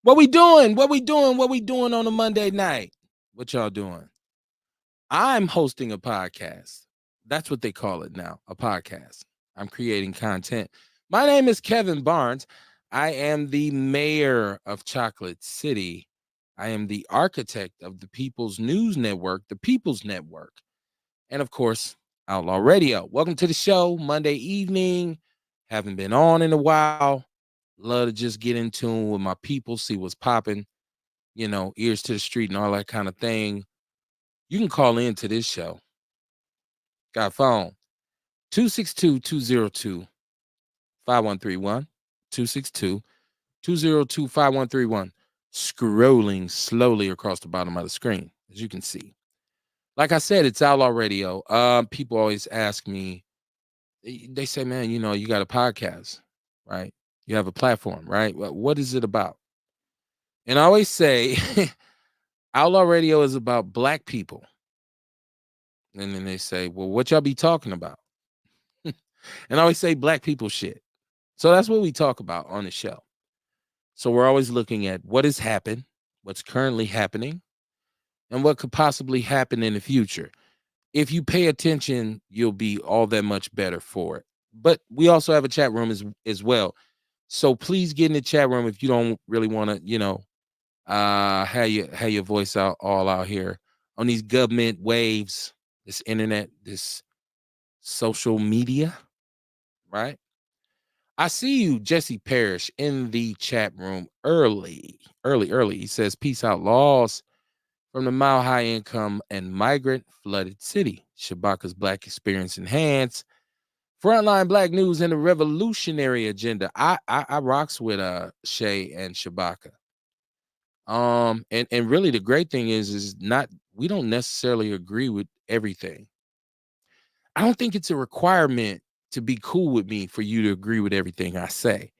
What we doing? What we doing? What we doing on a Monday night? What y'all doing? I'm hosting a podcast. That's what they call it now, a podcast. I'm creating content. My name is Kevin Barnes. I am the mayor of Chocolate City. I am the architect of the People's News Network, the People's Network, and of course, Outlaw Radio. Welcome to the show, Monday evening. Haven't been on in a while. Love to just get in tune with my people, see what's popping, ears to the street and all that kind of thing. You can call in to this show. Got a phone 262 202 5131. 262 202 5131. Scrolling slowly across the bottom of the screen, as you can see. Like I said, it's Outlaw Radio. People always ask me, they say, man, you got a podcast, right? You have a platform, right? What is it about? And I always say, Outlaw Radio is about Black people. And then they say, well, what y'all be talking about? And I always say Black people shit. So that's what we talk about on the show. So we're always looking at what has happened, what's currently happening, and what could possibly happen in the future. If you pay attention, you'll be all that much better for it. But we also have a chat room as well. So please get in the chat room if you don't really want to, have your voice all out here on these government waves, this internet, this social media, right? I see you, Jesse Parrish, in the chat room early. He says, peace out, laws from the mile high income and migrant flooded city. Shabaka's Black experience enhanced. Frontline Black news and the revolutionary agenda. I rocks with Shay and Shabaka. And really the great thing is not, we don't necessarily agree with everything. I don't think it's a requirement to be cool with me for you to agree with everything I say,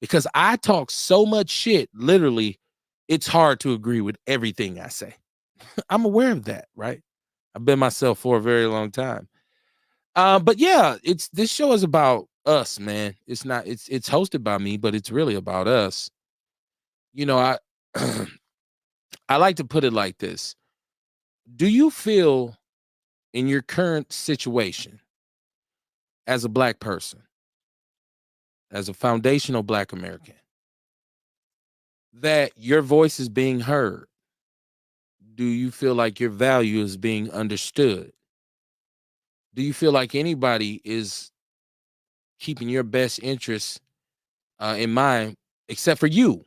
because I talk so much shit. Literally, it's hard to agree with everything I say. I'm aware of that, right? I've been myself for a very long time. But yeah, this show is about us, man. It's not, it's hosted by me, but it's really about us. I I like to put it like this. Do you feel in your current situation as a Black person, as a foundational Black American, that your voice is being heard? Do you feel like your value is being understood? Do you feel like anybody is keeping your best interests in mind except for you?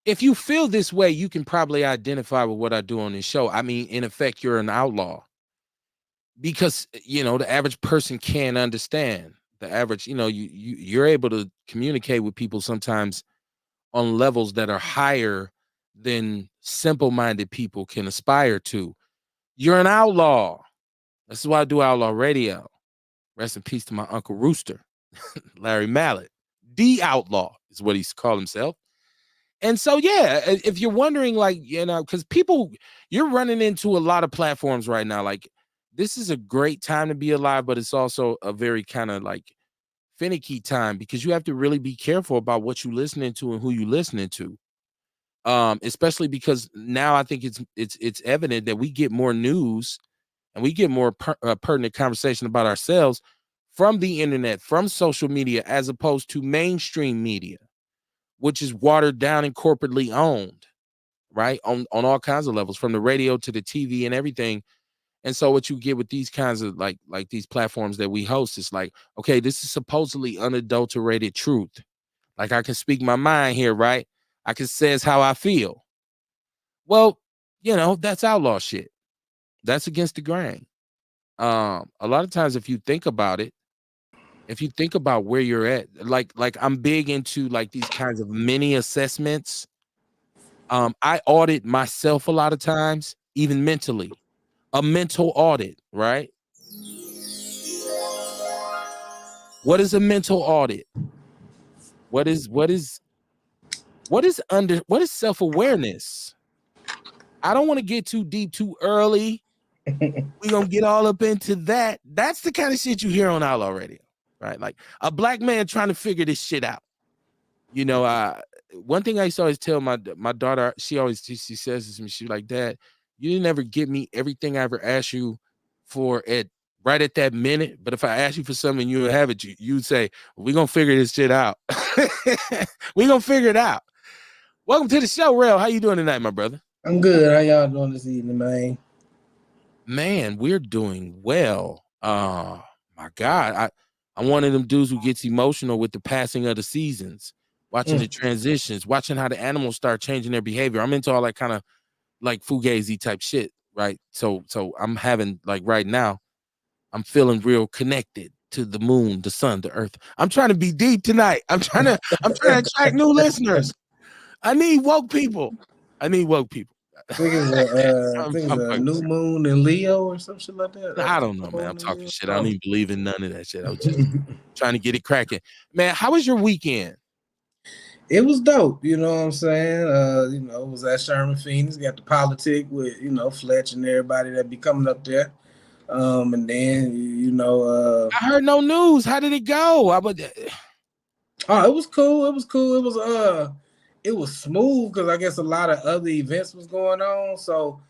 If you feel this way, you can probably identify with what I do on this show. I mean, in effect, you're an outlaw, because the average person can't understand. The average, you're able to communicate with people sometimes on levels that are higher than simple-minded people can aspire to. You're an outlaw. This is why I do Outlaw Radio. Rest in peace to my Uncle Rooster, Larry Mallet. The Outlaw is what he's called himself. And so, yeah, if you're wondering, like, because you're running into a lot of platforms right now. Like, this is a great time to be alive, but it's also a very kind of like finicky time, because you have to really be careful about what you're listening to and who you're listening to. Especially because now I think it's evident that we get more news and we get more pertinent conversation about ourselves from the internet, from social media, as opposed to mainstream media, which is watered down and corporately owned, right? On all kinds of levels, from the radio to the TV and everything. And so what you get with these kinds of like these platforms that we host is like, okay, this is supposedly unadulterated truth. Like, I can speak my mind here, right? I can says how I feel. Well, that's outlaw shit. That's against the grain. A lot of times, if you think about it, if you think about where you're at, like I'm big into like these kinds of mini assessments. I audit myself a lot of times, even mentally. A mental audit, right? What is a mental audit? What is self-awareness? I don't want to get too deep too early. We're gonna get all up into that. That's the kind of shit you hear on Outlaw Radio, right? Like a Black man trying to figure this shit out. one thing I used to always tell my daughter, she says this to me, she's like, Dad, you didn't ever give me everything I ever asked you for right at that minute. But if I ask you for something you would have it, you'd say, we're gonna figure this shit out. We're gonna figure it out. Welcome to the show, Rel. How you doing tonight, my brother? I'm good. How y'all doing this evening, man? Man, we're doing well. My God. I'm one of them dudes who gets emotional with the passing of the seasons, watching the transitions, watching how the animals start changing their behavior. I'm into all that kind of like fugazi type shit, right? So I'm having, like, right now, I'm feeling real connected to the moon, the sun, the earth. I'm trying to be deep tonight. I'm trying to attract new listeners. I need woke people. I think it's a new moon in Leo or some shit like that. I don't know, man. I'm talking shit. I don't even believe in none of that shit. I was just trying to get it cracking. Man, how was your weekend? It was dope, you know what I'm saying? It was at Sherman Phoenix, got the politic with, Fletch and everybody that be coming up there. And then, I heard no news. How did it go? Oh, it was cool. It was smooth because I guess a lot of other events was going on. So,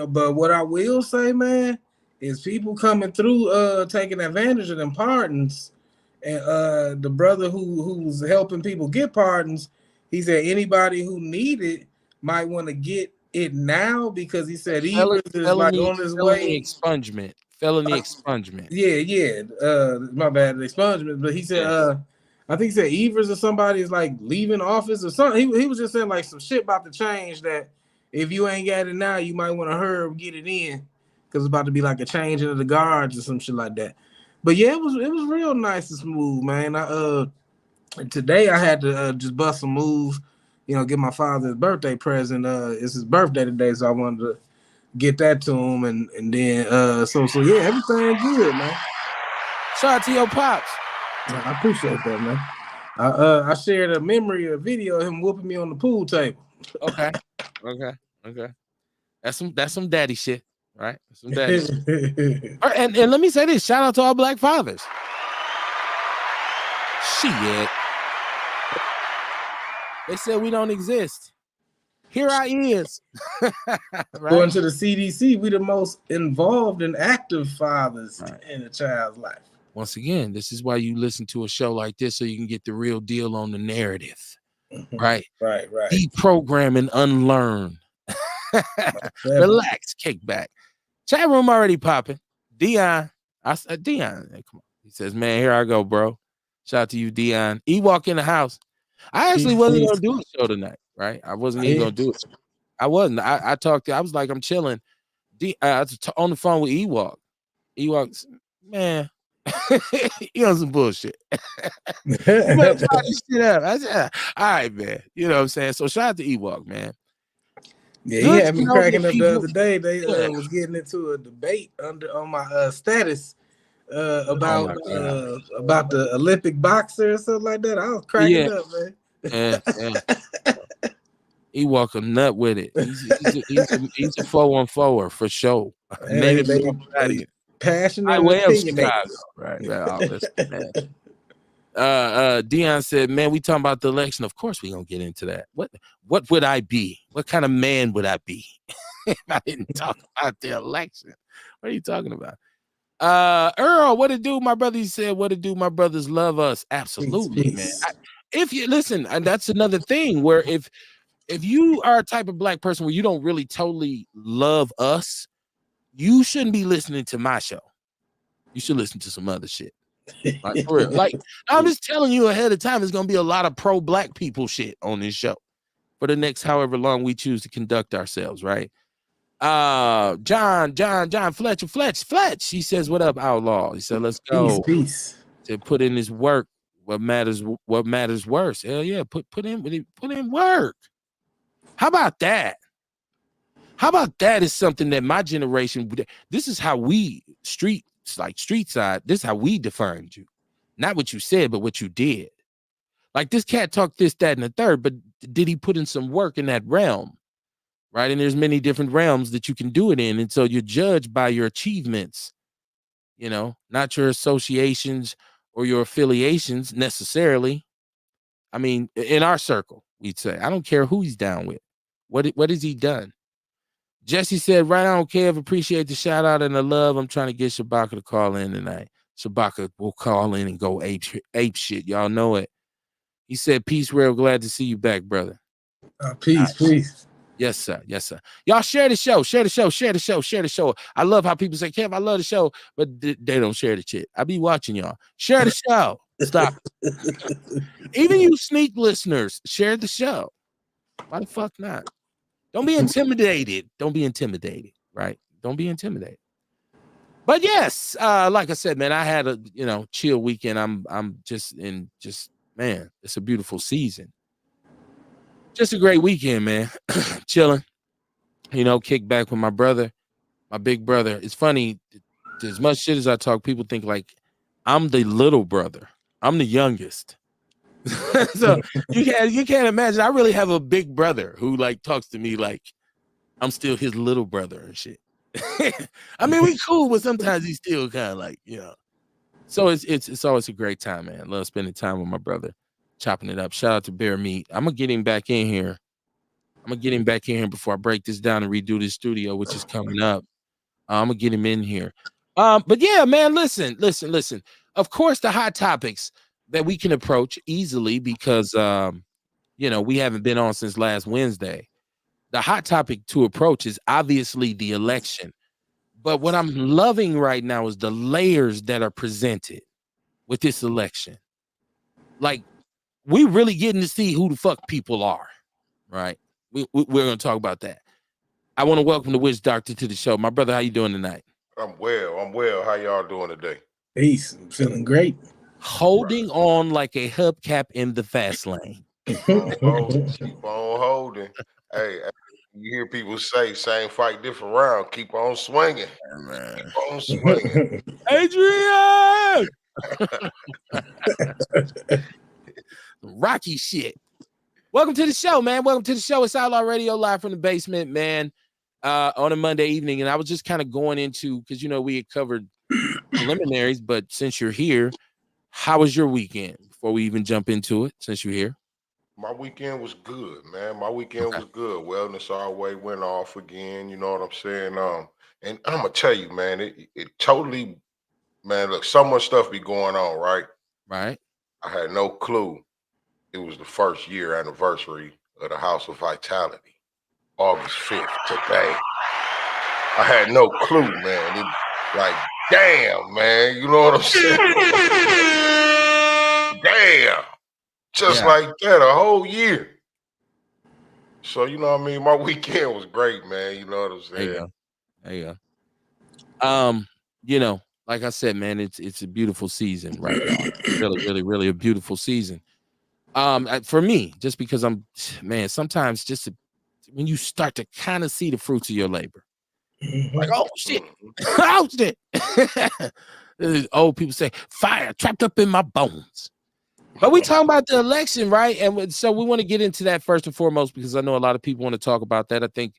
but what I will say, man, is people coming through taking advantage of them pardons. And the brother who's helping people get pardons, he said anybody who need it might want to get it now because he said Evers is like on his way. Felony expungement. Yeah. My bad, expungement. But he said, I think he said Evers or somebody is like leaving office or something. He was just saying like some shit about to change that if you ain't got it now, you might want to hurry up, get it in because it's about to be like a change into the guards or some shit like that. But yeah, it was real nice and smooth, man. Today I had to just bust some moves, get my father his birthday present. It's his birthday today, so I wanted to get that to him, and then so yeah, everything good, man. Shout out to your pops. I appreciate that, man. I shared a video of him whooping me on the pool table. Okay. That's some daddy shit, right? Some daddy shit. And let me say this: shout out to all black fathers. Shit. They said we don't exist. Here I is. Right? According to the CDC, we the most involved and active fathers in a child's life. Once again, this is why you listen to a show like this so you can get the real deal on the narrative. Right? Right. Deprogram and unlearn. Relax, kick back. Chat room already popping. Dion. I said, Dion, hey, come on. He says, man, here I go, bro. Shout out to you, Dion. Walk in the house. I actually wasn't going to do a show tonight, right? I wasn't even going to do it. I wasn't. I talked to, I was like, I'm chilling. I was on the phone with Ewok. Ewok's, man, you on some bullshit. You better try this shit up. I said, all right, man. You know what I'm saying? So shout out to Ewok, man. Yeah, he had me cracking up the other day. They was getting into a debate on my status about the Olympic boxer or something like that. I was cracking up, man. Yeah. Ewok a nut with it. He's a 414er for sure. They passionate way of Chicago, right? Dion said, man, we talking about the election. Of course we gonna get into that. What would I be? What kind of man would I be if I didn't talk about the election? What are you talking about? Earl, what it do, my brother? He said, what it do, my brothers love us. Absolutely, man. If you listen, and that's another thing where if you are a type of black person where you don't really totally love us, you shouldn't be listening to my show. You should listen to some other shit. Like, for real. Like, I'm just telling you ahead of time, there's gonna be a lot of pro-black people shit on this show for the next however long we choose to conduct ourselves, right? John Fletch. He says, what up, Outlaw? He said, let's go. Peace. To put in his work. What matters worse. Hell yeah, put in work. How about that? Is something that my generation, this is how we street side, this is how we defined you. Not what you said, but what you did. Like, this cat talked this, that, and the third, but did he put in some work in that realm? Right? And there's many different realms that you can do it in. And so you're judged by your achievements, not your associations or your affiliations necessarily. I mean, in our circle, we'd say. I don't care who he's down with. What has he done? Jesse said, right, I don't care. Appreciate the shout out and the love. I'm trying to get Shabaka to call in tonight. Shabaka will call in and go ape shit. Y'all know it. He said, peace, real glad to see you back, brother. Peace, peace. Yes, sir. Yes, sir. Y'all share the show. Share the show. Share the show. Share the show. I love how people say, Kev, I love the show, but they don't share the shit. I be watching y'all. Share the show. Stop. Even you sneak listeners, share the show. Why the fuck not? Don't be intimidated. Don't be intimidated, right? Don't be intimidated. But yes, like I said, man, I had a chill weekend. I'm just man, it's a beautiful season. Just a great weekend, man. Chilling, kick back with my brother, my big brother. It's funny, as much shit as I talk, people think like I'm the little brother. I'm the youngest. So you can't imagine. I really have a big brother who like talks to me like I'm still his little brother and shit. I mean, we cool, but sometimes he's still kind of like, So it's always a great time, man. Love spending time with my brother, chopping it up. Shout out to Bear Meat. I'm gonna get him back in here. Before I break this down and redo this studio, which is coming up. I'm gonna get him in here. But yeah, man, listen. Of course, the hot topics that we can approach easily because we haven't been on since last Wednesday. The hot topic to approach is obviously the election. But what I'm loving right now is the layers that are presented with this election. Like, we really getting to see who the fuck people are, right? We're going to talk about that. I want to welcome the Witch Doctor to the show. My brother, how you doing tonight? I'm well. How y'all doing today? Peace. I'm feeling great. Holding on like a hubcap in the fast lane. Keep on holding. Hey, you hear people say, same fight, different round. Keep on swinging. Keep on swinging. Adrian! Rocky shit. Welcome to the show, man. Welcome to the show. It's Outlaw Radio live from the basement, man, on a Monday evening. And I was just kind of going into, because, we had covered preliminaries, but since you're here, how was your weekend before we even jump into it, since you're here? My weekend was good, man. My weekend was good. Wellness always went off again. You know what I'm saying? And I'm going to tell you, man, it totally, man, look, so much stuff be going on, right? Right. I had no clue. It was the first year anniversary of the House of Vitality, August 5th, today. I had no clue, man. It, like, damn, man. You know what I'm saying? Damn. Just like that, a whole year. So, you know what I mean? My weekend was great, man. You know what I'm saying? There you go. Like I said, man, it's a beautiful season right now. Really a beautiful season. For me, just because sometimes just when you start to kind of see the fruits of your labor, like, oh shit, oh shit. Old people say fire trapped up in my bones. But we talking about the election, right? And so we want to get into that first and foremost because I know a lot of people want to talk about that. I think,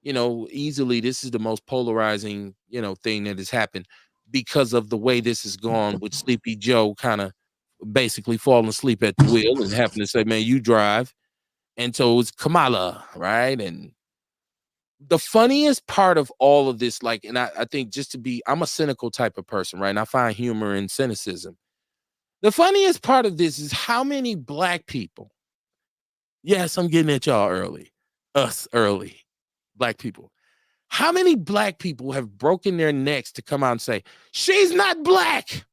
easily this is the most polarizing, thing that has happened because of the way this has gone with Sleepy Joe kind of basically falling asleep at the wheel and having to say, man, you drive. And so it's Kamala, right? And the funniest part of all of this, like, and I think I'm a cynical type of person, right? And I find humor in cynicism. The funniest part of this is how many black people, yes, I'm getting at y'all early, us early, black people. How many black people have broken their necks to come out and say, she's not black?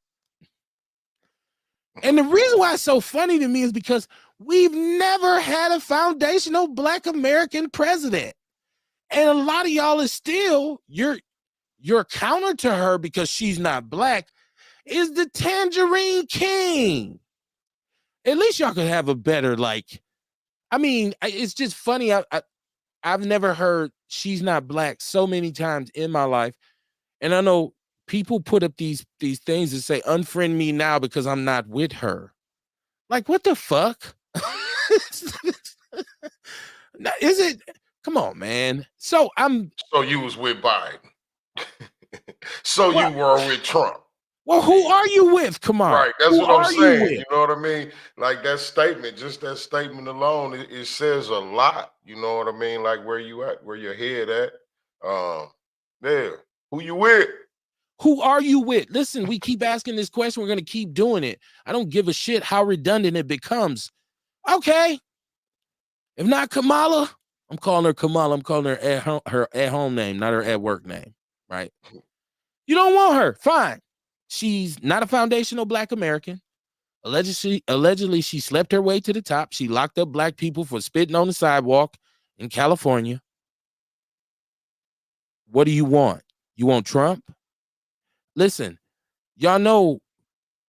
And the reason why it's so funny to me is because we've never had a foundational black American president. And a lot of y'all is still, your counter to her because she's not black is the Tangerine King. At least y'all could have a better, it's just funny. I've never heard she's not black so many times in my life. And I know people put up these things that say, unfriend me now because I'm not with her. Like, what the fuck? Is it? Come on, man. So you was with Biden. So you were with Trump. Well, who are you with, Kamar? Right, that's who what I'm are saying. You You know what I mean? Like that statement, just that statement alone, it says a lot. You know what I mean? Like where you at, where your head at. Yeah, who you with? Who are you with? Listen, we keep asking this question. We're going to keep doing it. I don't give a shit how redundant it becomes. Okay. If not Kamala, I'm calling her Kamala. I'm calling her at home name, not her at work name. Right? You don't want her. Fine. She's not a foundational Black American. Allegedly, she slept her way to the top. She locked up Black people for spitting on the sidewalk in California. What do you want? You want Trump? Listen, y'all know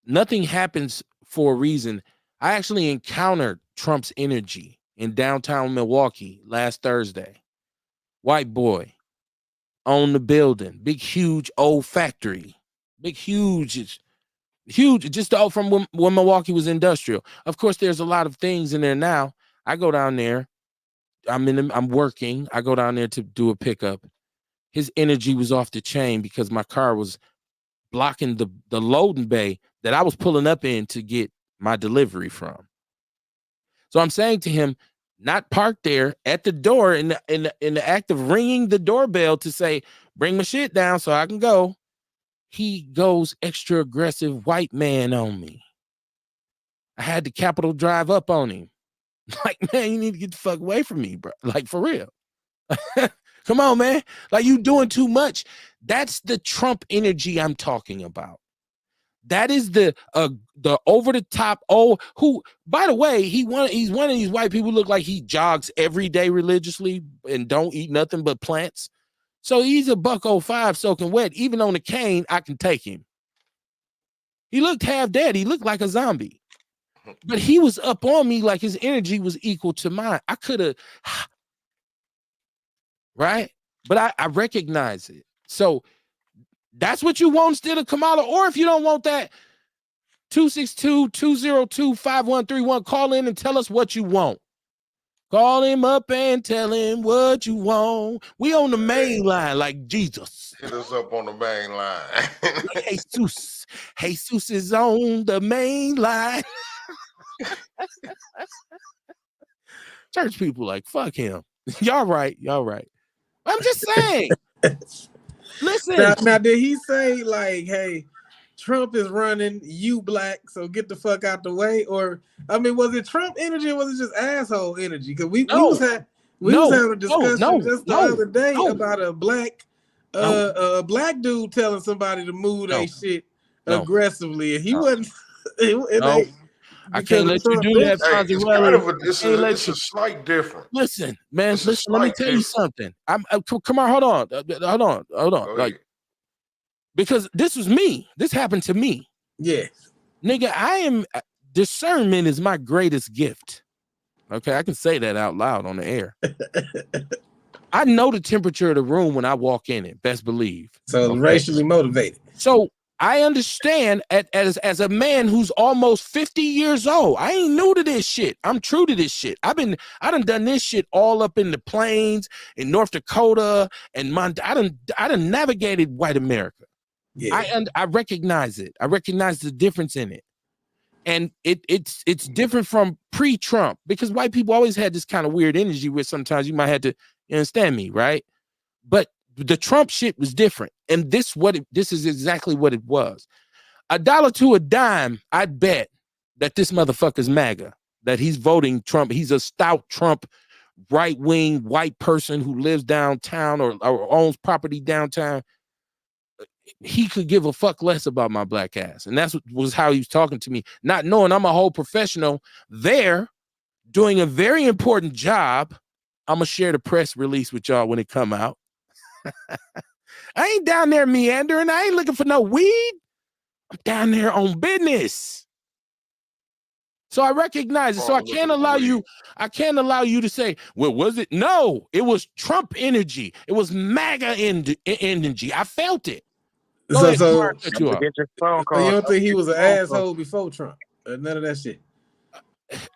nothing happens for a reason. I actually encountered Trump's energy in downtown Milwaukee last Thursday. White boy, owned the building, big, huge old factory, big, huge, just all from when Milwaukee was industrial. Of course, there's a lot of things in there now. I go down there. I'm working. I go down there to do a pickup. His energy was off the chain because my car was blocking the loading bay that I was pulling up in to get my delivery from. So I'm saying to him, not parked there at the door in the act of ringing the doorbell to say, bring my shit down so I can go. He goes extra aggressive white man on me. I had the Capitol drive up on him. Like, man, you need to get the fuck away from me, bro. Like, for real. Come on, man. Like, you doing too much. That's the Trump energy I'm talking about. That is the over the top. Oh, who, by the way, he's one of these white people who look like he jogs every day religiously and don't eat nothing but plants. So he's a $105 soaking wet. Even on the cane, I can take him. He looked half dead. He looked like a zombie. But he was up on me like his energy was equal to mine. I could have, right? But I recognize it. So that's what you want instead of Kamala. Or if you don't want that, 262-202-5131. Call in and tell us what you want. Call him up and tell him what you want. We on the main line like Jesus. Hit us up on the main line. Like Jesus. Jesus is on the main line. Church people like, fuck him. Y'all right. I'm just saying. Listen. Now, did he say like, hey, Trump is running, you Black, so get the fuck out the way? Or, I mean, was it Trump energy or was it just asshole energy? Because we was having a discussion just the other day about a black dude telling somebody to move their shit aggressively, and he wasn't. I can't let you do that. It's a slight difference. Listen, man. Let me tell you something. Come on, hold on. Like, because this was me. This happened to me. Yeah, nigga. Discernment is my greatest gift. Okay, I can say that out loud on the air. I know the temperature of the room when I walk in it. Best believe. So racially motivated. So I understand as a man who's almost 50 years old. I ain't new to this shit. I'm true to this shit. I done this shit all up in the plains in North Dakota and Montana. I done navigated white America. Yeah. I recognize it. I recognize the difference in it. And it's different from pre-Trump because white people always had this kind of weird energy where sometimes you might have to, you understand me, right? But the Trump shit was different. And this is exactly what it was. $1 to a dime, I'd bet that this motherfucker's MAGA, that he's voting Trump. He's a stout Trump, right-wing white person who lives downtown or owns property downtown. He could give a fuck less about my black ass. And that's was how he was talking to me, not knowing I'm a whole professional there doing a very important job. I'm going to share the press release with y'all when it come out. I ain't down there meandering. I ain't looking for no weed. I'm down there on business. So I recognize it. So I can't allow you to say, well, was it? No, it was Trump energy. It was MAGA energy. I felt it. So you don't think he was an asshole before Trump? None of that shit.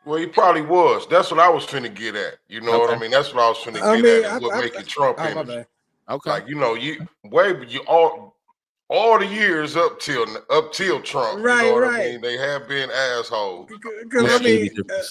Well, he probably was. That's what I was finna get at. You know what I mean? That's what I was finna get at. What make it Trump energy. Okay. Like, you know, all the years up till Trump. Right, you know what right. I mean? They have been assholes. Because I mean,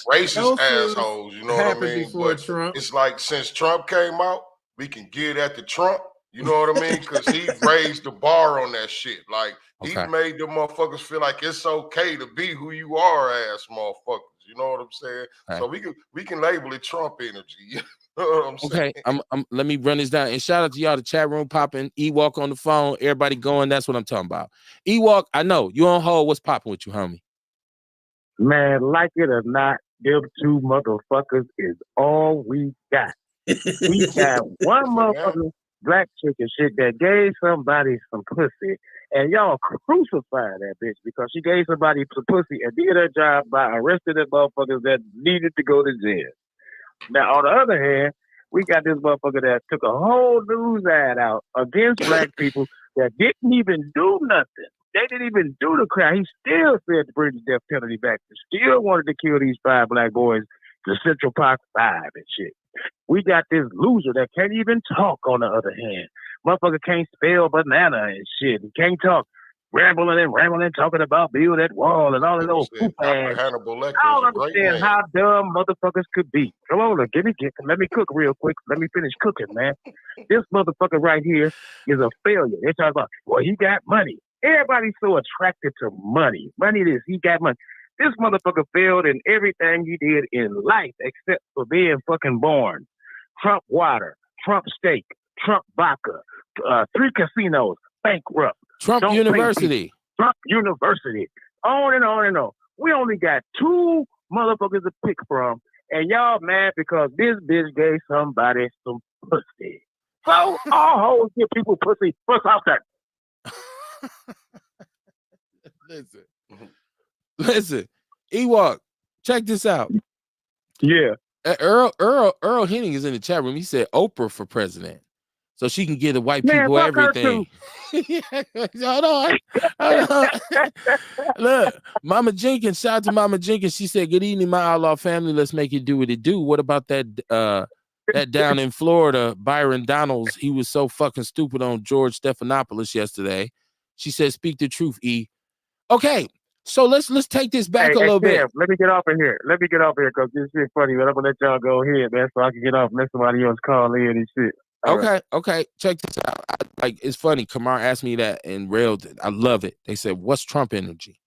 Racist those fools assholes, you know what I happened mean? before But Trump. it's like since Trump came out, we can get at the Trump, you know what I mean? Because he raised the bar on that shit. Like he made the motherfuckers feel like it's okay to be who you are, ass motherfuckers. You know what I'm saying? So we can label it Trump energy. You know what I'm saying? I'm let me run this down. And shout out to y'all, the chat room popping, Ewalk on the phone, everybody going. That's what I'm talking about. Ewalk, I know you on hold. What's popping with you, homie? Man, like it or not, them two motherfuckers is all we got. We got one motherfucker, black chick and shit, that gave somebody some pussy, and y'all crucified that bitch because she gave somebody some pussy and did her job by arresting the motherfuckers that needed to go to jail. Now, on the other hand, we got this motherfucker that took a whole news ad out against black people that didn't even do nothing. They didn't even do the crime. He still said to bring the death penalty back. He still wanted to kill these 5 black boys, the Central Park 5 and shit. We got this loser that can't even talk on the other hand. Motherfucker can't spell banana and shit. He can't talk. Rambling, talking about build that wall and all that old poop ass. I don't understand how dumb motherfuckers could be. Come on, let me cook real quick. Let me finish cooking, man. This motherfucker right here is a failure. They're talking about, well, he got money. Everybody's so attracted to money. Money this, he got money. This motherfucker failed in everything he did in life except for being fucking born. Trump water, Trump steak, Trump vodka, 3 casinos, bankrupt. Trump University. Trump University. On and on and on. We only got 2 motherfuckers to pick from, and y'all mad because this bitch gave somebody some pussy. So all hoes give people pussy. What's out there? Listen, Ewok, check this out. Yeah. Earl Henning is in the chat room. He said Oprah for president, so she can give the white people everything. Hold on. Look, Mama Jenkins, shout out to Mama Jenkins. She said, "Good evening, my outlaw family. Let's make it do what it do." What about that down in Florida, Byron Donalds? He was so fucking stupid on George Stephanopoulos yesterday. She said, "Speak the truth, E." Okay, so let's take this back a little bit. Let me get off of here. Because this shit funny, but I'm gonna let y'all go ahead, man, so I can get off and let somebody else call in and shit. Okay. Check this out. It's funny. Kamar asked me that and railed it. I love it. They said, "What's Trump energy?"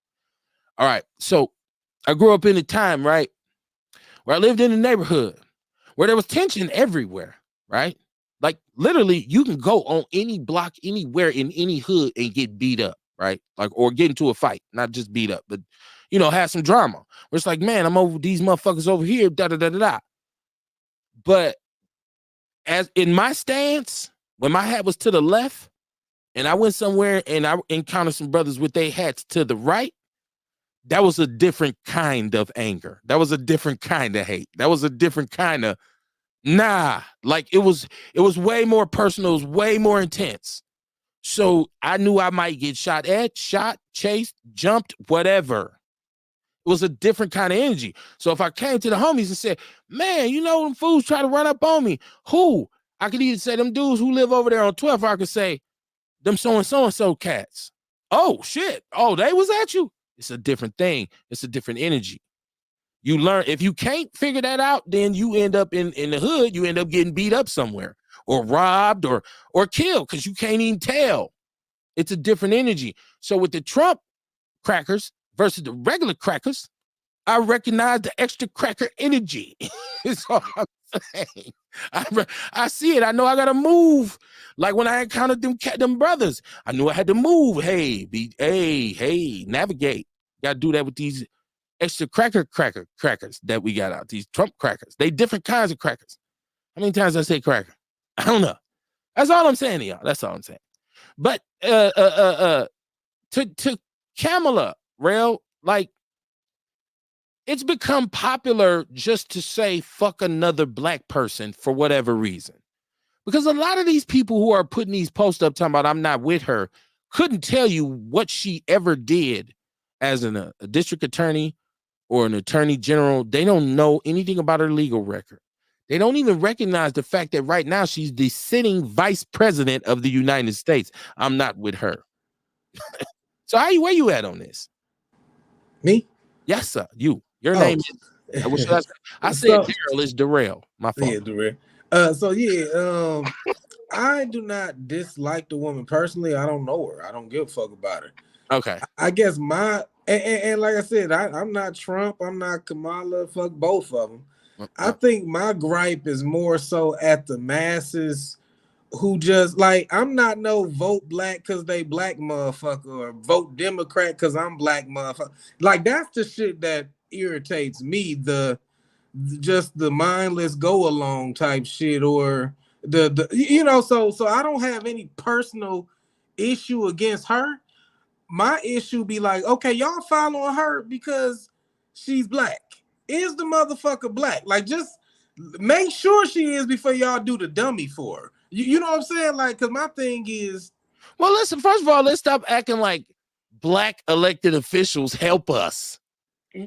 All right. So I grew up in a time, right, where I lived in a neighborhood where there was tension everywhere, right? Like literally, you can go on any block, anywhere in any hood and get beat up, right? Like, or get into a fight, not just beat up, but have some drama. Where it's like, man, I'm over these motherfuckers over here, da da da da da. But as in my stance, when my hat was to the left and I went somewhere and I encountered some brothers with their hats to the right, that was a different kind of anger. That was a different kind of hate. That was a different kind of like it was way more personal, it was way more intense. So I knew I might get shot at, chased, jumped, whatever. It was a different kind of energy. So if I came to the homies and said, man, them fools try to run up on me. Who? I could either say them dudes who live over there on 12th, or I could say them so-and-so cats. Oh, shit. Oh, they was at you. It's a different thing. It's a different energy. You learn. If you can't figure that out, then you end up in the hood. You end up getting beat up somewhere or robbed or killed because you can't even tell. It's a different energy. So with the Trump crackers versus the regular crackers, I recognize the extra cracker energy. That's all I'm saying. I see it. I know I gotta move. Like when I encountered them brothers, I knew I had to move. Hey, navigate. Gotta do that with these extra crackers that we got out. These Trump crackers. They different kinds of crackers. How many times I say cracker? I don't know. That's all I'm saying to y'all. That's all I'm saying. But to Kamala, Rail, like, it's become popular just to say fuck another black person for whatever reason. Because a lot of these people who are putting these posts up talking about I'm not with her couldn't tell you what she ever did as a district attorney or an attorney general. They don't know anything about her legal record. They don't even recognize the fact that right now she's the sitting vice president of the United States. I'm not with her. So where you at on this? Me? Yes, sir. Your name is what should I say? I said Daryl is Darrell. My fault. Yeah, Darrell. I do not dislike the woman personally. I don't know her. I don't give a fuck about her. Okay. I guess and like I said, I'm not Trump. I'm not Kamala. Fuck both of them. I think my gripe is more so at the masses who just like, I'm not no vote black because they black motherfucker or vote Democrat because I'm black motherfucker. Like, that's the shit that irritates me. Just the mindless go along type shit, or so I don't have any personal issue against her. My issue be like, okay, y'all following her because she's black. Is the motherfucker black? Like, just make sure she is before y'all do the dummy for her. You know what I'm saying? Like, because my thing is, well, listen, first of all, let's stop acting like black elected officials help us.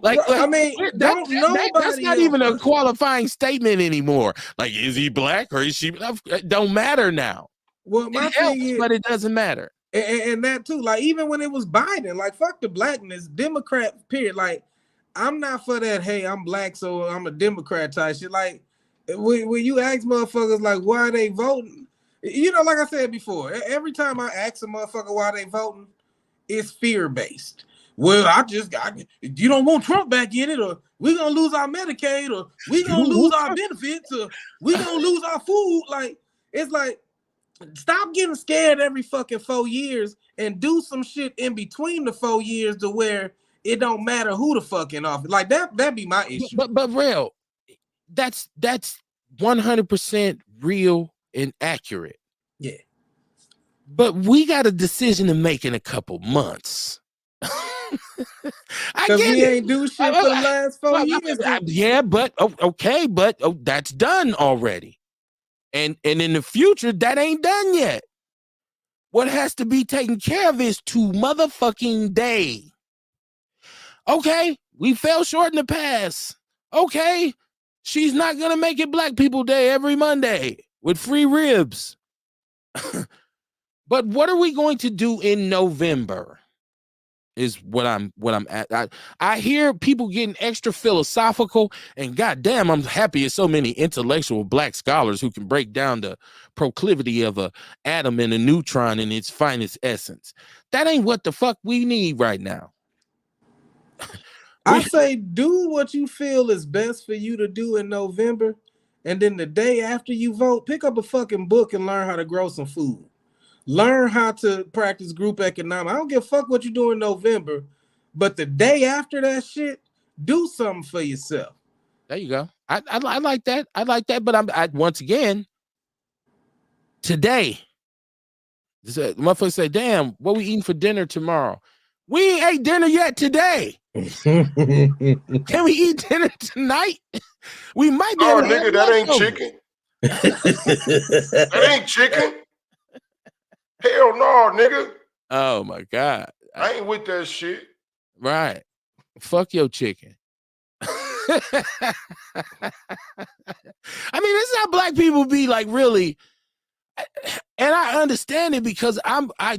Like I mean, that's not even a qualifying statement anymore. Like, is he black or is she? It don't matter now. Well, my thing is, but it doesn't matter. And that too, like, even when it was Biden, like, fuck the blackness, Democrat, period. Like, I'm not for that, hey, I'm black, so I'm a Democrat type shit. Like, when you ask motherfuckers, like, why are they voting? Like I said before, every time I ask a motherfucker why they voting, it's fear-based. Well, you don't want Trump back in it, or we're going to lose our Medicaid, or we're going to lose our benefits, or we're going to lose our food. Like, it's like, stop getting scared every fucking 4 years and do some shit in between the 4 years to where it don't matter who the fucking office. Like, that'd be my issue. But real, that's 100% real and accurate. Yeah. But we got a decision to make in a couple months. Because we ain't do shit for the last 4 years. Yeah, but okay, but that's done already. And in the future, that ain't done yet. What has to be taken care of is to motherfucking day. Okay, we fell short in the past. Okay, she's not gonna make it Black People Day every Monday with free ribs. But what are we going to do in November? Is what I'm at. I hear people getting extra philosophical, and goddamn, I'm happy there's so many intellectual Black scholars who can break down the proclivity of a atom and a neutron in its finest essence. That ain't what the fuck we need right now. I say do what you feel is best for you to do in November, and then the day after you vote, pick up a fucking book and learn how to grow some food. Learn how to practice group economics. I don't give a fuck what you do in November, but the day after that shit, do something for yourself. There you go. I like that. I like that. But I once again, today, motherfuckers say, damn, what we eating for dinner tomorrow? We ain't ate dinner yet today. Can we eat dinner tonight? We might be. Oh, nigga, that ain't chicken. That ain't chicken. Hell no, nigga. Oh my God. I ain't with that shit. Right. Fuck your chicken. I mean, this is how Black people be, like, really. And I understand it because I'm a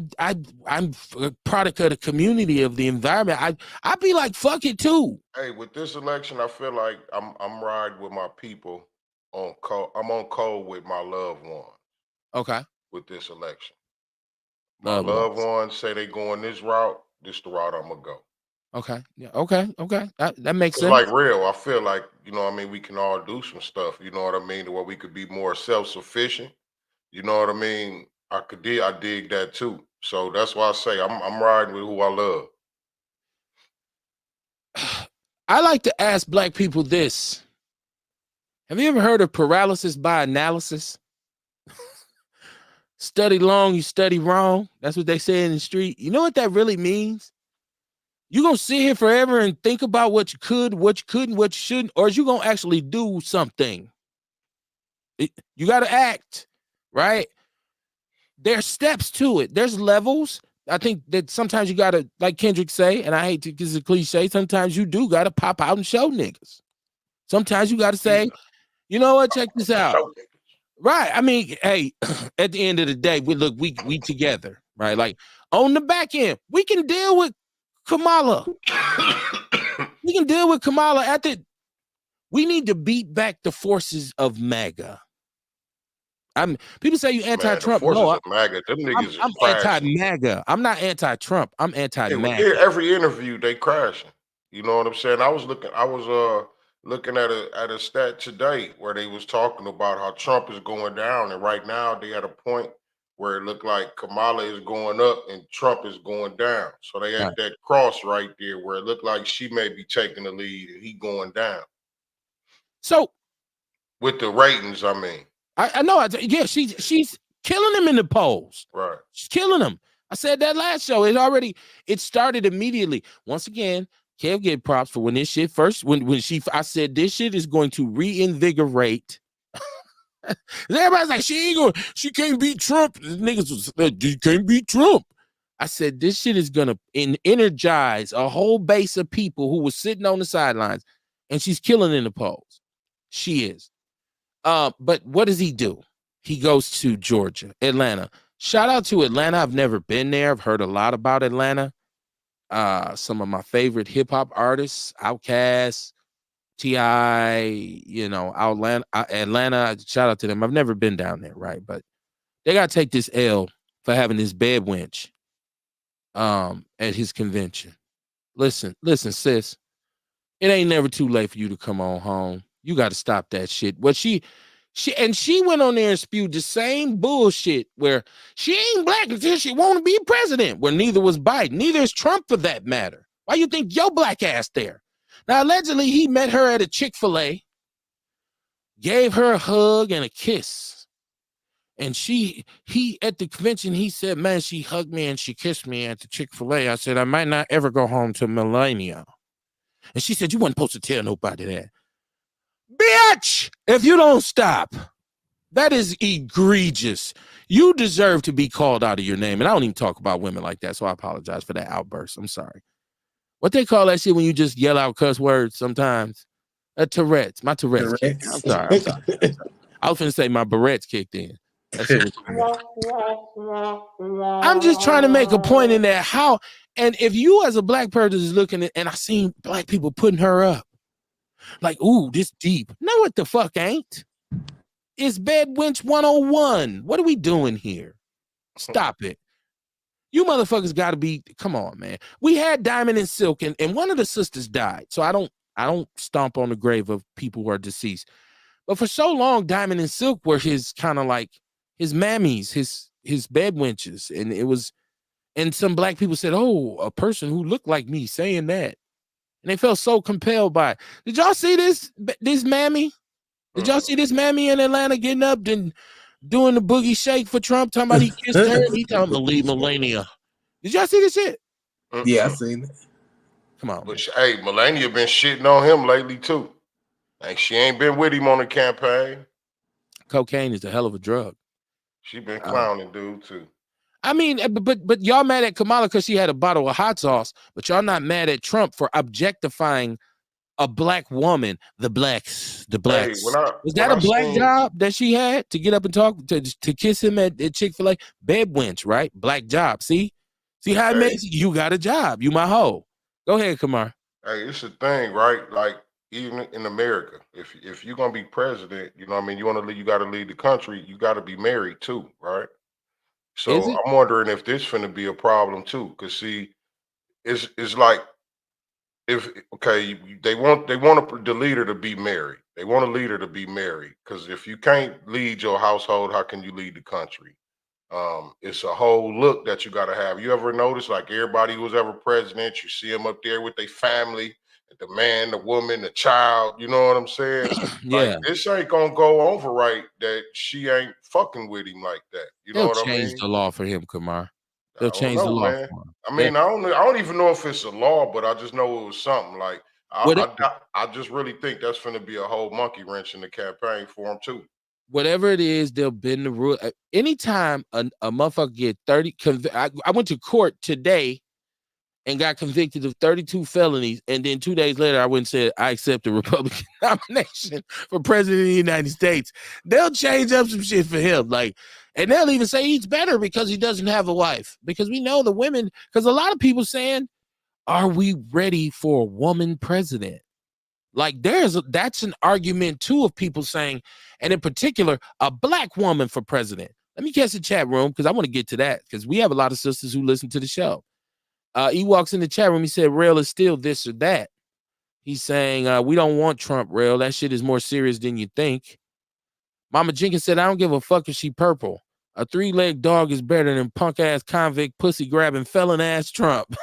product of the community, of the environment. I'd be like, fuck it too. Hey, with this election, I feel like I'm riding with my people on code. I'm on code with my loved ones. Okay. With this election. My loved ones say they going this route. This the route I'm gonna go. Okay. Yeah. Okay. That makes sense. Like real. I feel like, what I mean, we can all do some stuff. You know what I mean? To where we could be more self-sufficient. You know what I mean? I dig that too. So that's why I say I'm riding with who I love. I like to ask Black people this. Have you ever heard of paralysis by analysis? Study long, you study wrong. That's what they say in the street. You know what that really means? You gonna sit here forever and think about what you could, what you couldn't, what you shouldn't, or is you gonna actually do something? You gotta act, right? There's steps to it. There's levels. I think that sometimes you gotta, like Kendrick say, and I hate to, because it's a cliche, sometimes you do gotta pop out and show niggas. Sometimes you gotta say, you know what, check this out. Right. I mean, hey, at the end of the day, we together, right? Like on the back end, we can deal with Kamala. We can deal with Kamala we need to beat back the forces of MAGA. People say you anti-Trump. Man, the No, forces of MAGA, them niggas I'm is crashing. anti-MAGA. I'm not anti-Trump. I'm anti-MAGA. Every interview they crashing. You know what I'm saying? I was looking at a stat today where they was talking about how Trump is going down, and right now they at a point where it looked like Kamala is going up and Trump is going down. So they at Right. that cross right there where it looked like she may be taking the lead and he going down. So with the ratings, I mean. I know. Yeah, she's killing him in the polls. Right. She's killing him. I said that last show. It started immediately. Once again, Kev get props for when this shit first, I said this shit is going to reinvigorate. Everybody's like, she can't beat Trump. Niggas was like, you can't beat Trump. I said this shit is gonna energize a whole base of people who were sitting on the sidelines, and she's killing in the polls. She is. But what does he do? He goes to Georgia, Atlanta. Shout out to Atlanta. I've never been there. I've heard a lot about Atlanta. Some of my favorite hip hop artists, Outkast, T.I., Atlanta. Shout out to them. I've never been down there, right? But they gotta take this L for having this bed wench at his convention. Listen, sis. It ain't never too late for you to come on home. You got to stop that shit. What she went on there and spewed the same bullshit where she ain't black until she want to be president, where neither was Biden, neither is Trump for that matter. Why you think your black ass there? Now, allegedly, he met her at a Chick-fil-A, gave her a hug and a kiss. And he at the convention, he said, man, she hugged me and she kissed me at the Chick-fil-A. I said, I might not ever go home to Melania. And she said, you weren't supposed to tell nobody that. Bitch, if you don't stop, that is egregious. You deserve to be called out of your name. And I don't even talk about women like that, so I apologize for that outburst. I'm sorry. What they call that shit when you just yell out cuss words sometimes? Tourette's. My Tourette's. I'm sorry. I was finna say my Barrettes kicked in. I'm just trying to make a point in there. And if you as a black person is looking at, and I seen black people putting her up, like, ooh, this deep. No, what the fuck ain't? It's Bed Wench 101. What are we doing here? Stop it. You motherfuckers got to be, come on, man. We had Diamond and Silk, and one of the sisters died. So I don't stomp on the grave of people who are deceased. But for so long, Diamond and Silk were his kind of like his mammies, his bed wenches. And some black people said, oh, a person who looked like me saying that. And they felt so compelled by it. Did y'all see this mammy? Did y'all see this mammy in Atlanta getting up and doing the boogie shake for Trump? Talking about he kissed her. He talking about leave Melania. Did y'all see this shit? Yeah, I seen it. Come on. But hey, Melania been shitting on him lately too. Like she ain't been with him on the campaign. Cocaine is a hell of a drug. She been clowning dude too. I mean, but y'all mad at Kamala because she had a bottle of hot sauce, but y'all not mad at Trump for objectifying a black woman, the blacks. Hey, was that a black job that she had to get up and talk to kiss him at Chick-fil-A? Bed wench, right? Black job. See how it makes you got a job. You my hoe. Go ahead, Kamar. Hey, it's a thing, right? Like even in America, if you're gonna be president, you know what I mean, you gotta lead the country, you gotta be married too, right? So I'm wondering if this finna be a problem too. Cause see, it's like they want the leader to be married. They want a leader to be married. Cause if you can't lead your household, how can you lead the country? It's a whole look that you gotta have. You ever notice like everybody who was ever president, you see them up there with their family, the man, the woman, the child, you know what I'm saying? Yeah. Like this ain't gonna go over right that she ain't fucking with him like that. You know what I mean? They'll change the law for him, Kamar. They'll change the law for him. I mean, I don't even know if it's a law, but I just know it was something. Like I just really think that's gonna be a whole monkey wrench in the campaign for him too. Whatever it is, they'll bend the rule. Anytime a motherfucker get 30, I went to court today, and got convicted of 32 felonies. And then 2 days later, I went and said, I accept the Republican nomination for president of the United States. They'll change up some shit for him. Like, and they'll even say he's better because he doesn't have a wife. Because we know the women, because a lot of people saying, are we ready for a woman president? Like that's an argument too of people saying, and in particular, a black woman for president. Let me catch the chat room because I want to get to that because we have a lot of sisters who listen to the show. He walks in the chat room. He said, Rail is still this or that. He's saying, we don't want Trump, Rail. That shit is more serious than you think. Mama Jenkins said, I don't give a fuck if she purple. A 3-legged dog is better than punk-ass convict, pussy-grabbing, felon-ass Trump.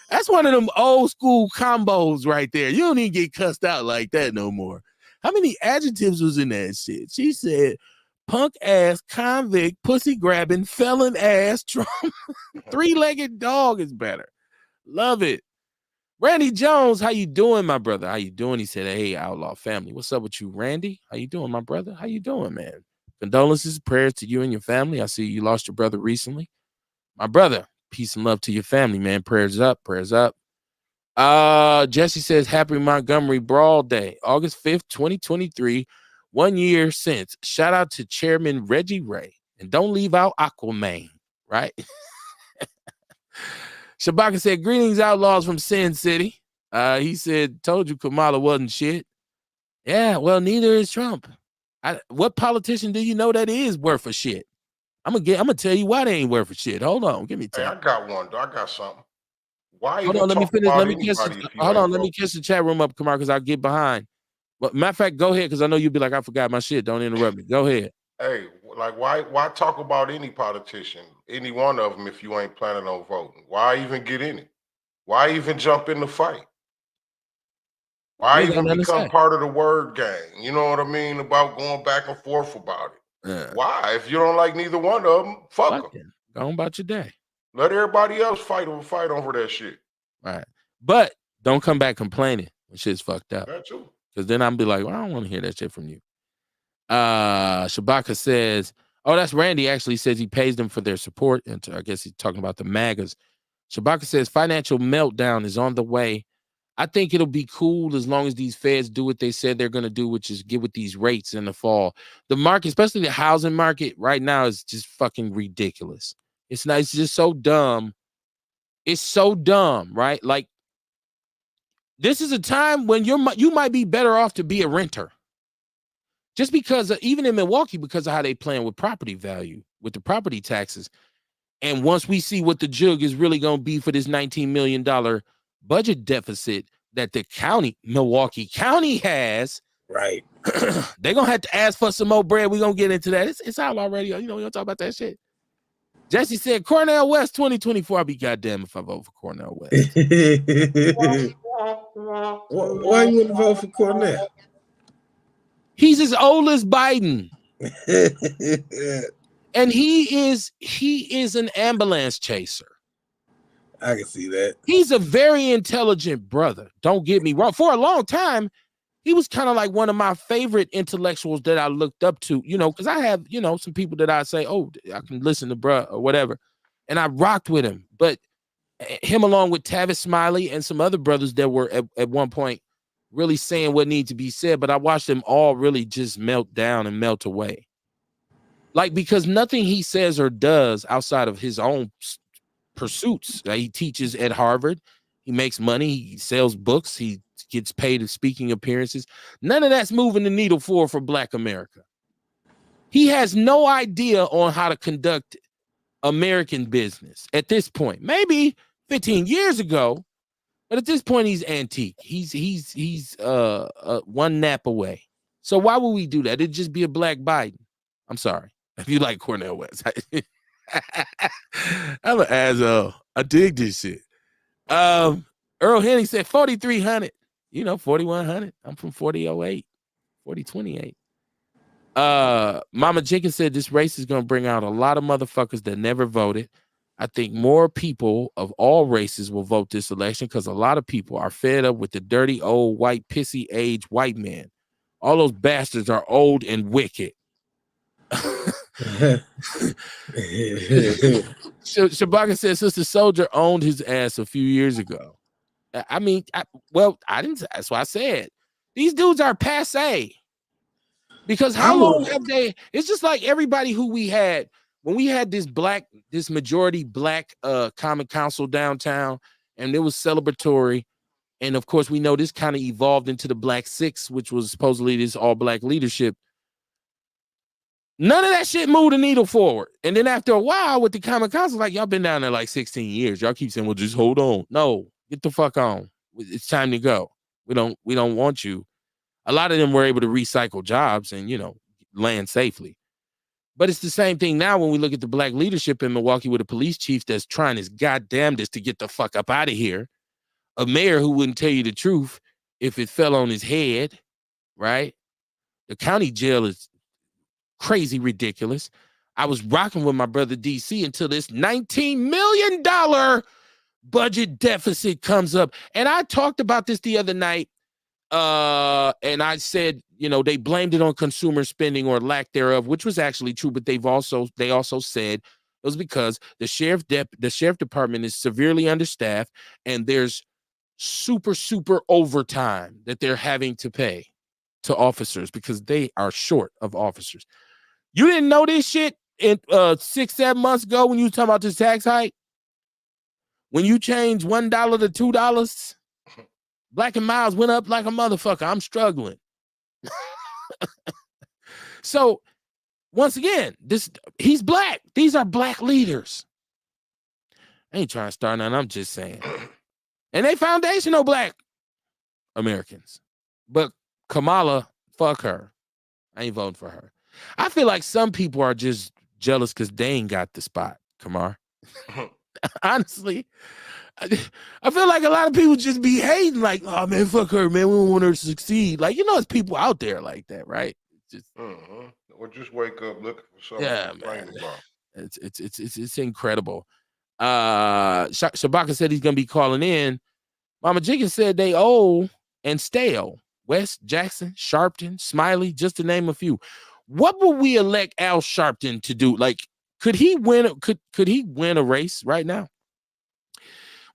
That's one of them old school combos right there. You don't even get cussed out like that no more. How many adjectives was in that shit? She said, punk ass, convict, pussy grabbing, felon ass, Trump. 3-legged dog is better. Love it. Randy Jones, how you doing, my brother? How you doing? He said, hey, Outlaw family. What's up with you, Randy? How you doing, my brother? How you doing, man? Condolences, prayers to you and your family. I see you lost your brother recently. My brother, peace and love to your family, man. Prayers up, prayers up. Jesse says, happy Montgomery Brawl Day, August 5th, 2023. 1 year since. Shout out to Chairman Reggie Ray. And don't leave out Aquaman, right? Shabaka said, greetings, Outlaws from Sin City. He said, told you Kamala wasn't shit. Yeah, well, neither is Trump. What politician do you know that is worth a shit? I'm gonna tell you why they ain't worth a shit. Hold on, give me time. Hey, I got one, though. I got something. Why Hold on, let me finish. Let me kiss the chat room up, Kamar, because I'll get behind. But matter of fact, go ahead, because I know you'll be like, I forgot my shit. Don't interrupt me. Go ahead. Hey, like, why talk about any politician, any one of them, if you ain't planning on voting? Why even get in it? Why even jump in the fight? Why even become part of the word gang? You know what I mean? About going back and forth about it. Yeah. Why? If you don't like neither one of them, fuck them. Go on about your day. Let everybody else fight over that shit. Right. But don't come back complaining when shit's fucked up. That too. Because then I'll be like, well, I don't want to hear that shit from you. Shabaka says, oh, that's Randy actually says he pays them for their support. And I guess he's talking about the MAGAs. Shabaka says financial meltdown is on the way. I think it'll be cool as long as these feds do what they said they're going to do, which is get with these rates in the fall. The market, especially the housing market right now, is just fucking ridiculous. It's just so dumb. It's so dumb, right? Like, this is a time when you might be better off to be a renter. Just because, even in Milwaukee, because of how they playing with property value, with the property taxes. And once we see what the jug is really going to be for this $19 million budget deficit that the Milwaukee County has, right? They're going to have to ask for some more bread. We're going to get into that. It's Outlaw Radio. You know, we don't talk about that shit. Jesse said, Cornel West 2024. I'll be goddamn if I vote for Cornel West. Why you wouldn't vote for Cornel? He's as old as Biden. And he is an ambulance chaser. I can see that. He's a very intelligent brother. Don't get me wrong. For a long time, he was kind of like one of my favorite intellectuals that I looked up to, you know, because I have, you know, some people that I say, oh, I can listen to bruh or whatever. And I rocked with him. But him along with Tavis Smiley and some other brothers that were at one point really saying what needs to be said. But I watched them all really just melt down and melt away. Like, because nothing he says or does outside of his own pursuits. He teaches at Harvard. He makes money. He sells books. He gets paid in speaking appearances. None of that's moving the needle for Black America. He has no idea on how to conduct American business at this point. Maybe 15 years ago, but at this point he's antique. He's one nap away. So why would we do that? It'd just be a Black Biden. I'm sorry if you like Cornel West. I'm an asshole. I dig this shit. Earl Henry said 4,300. You know, 4,100. I'm from 4008, 4028. Mama Jenkins said this race is going to bring out a lot of motherfuckers that never voted. I think more people of all races will vote this election because a lot of people are fed up with the dirty, old, white, pissy age white men. All those bastards are old and wicked. Shabaka said Sister Soldier owned his ass a few years ago. I mean, I didn't. That's why I said these dudes are passe. Because how long have they? It's just like everybody who we had when we had this majority black comic council downtown, and it was celebratory. And of course, we know this kind of evolved into the Black Six, which was supposedly this all black leadership. None of that shit moved the needle forward. And then after a while, with the comic council, like y'all been down there like 16 years. Y'all keep saying, "Well, just hold on." No, get the fuck on. It's time to go. We don't want you. A lot of them were able to recycle jobs and land safely. But it's the same thing now when we look at the black leadership in Milwaukee with a police chief that's trying his goddamnedest to get the fuck up out of here. A mayor who wouldn't tell you the truth if it fell on his head, right? The county jail is crazy ridiculous. I was rocking with my brother DC until this $19 million budget deficit comes up. And I talked about this the other night. And I said, they blamed it on consumer spending or lack thereof, which was actually true, but they also said it was because the sheriff department is severely understaffed and there's super overtime that they're having to pay to officers because they are short of officers. You didn't know this shit in 6-7 months ago when you were talking about this tax hike? When you changed $1 to $2, Black and Miles went up like a motherfucker. I'm struggling. So once again, he's black. These are black leaders. I ain't trying to start none. I'm just saying. And they foundational black Americans. But Kamala, fuck her. I ain't voting for her. I feel like some people are just jealous because they ain't got the spot, Kamar. Honestly. I feel like a lot of people just be hating, like, oh man, fuck her, man. We don't want her to succeed. Like, it's people out there like that, right? Just, or just wake up looking for something to complain about. It's incredible. Shabaka said he's gonna be calling in. Mama Jenkins said they old and stale. West, Jackson, Sharpton, Smiley, just to name a few. What would we elect Al Sharpton to do? Like, could he win? Could he win a race right now?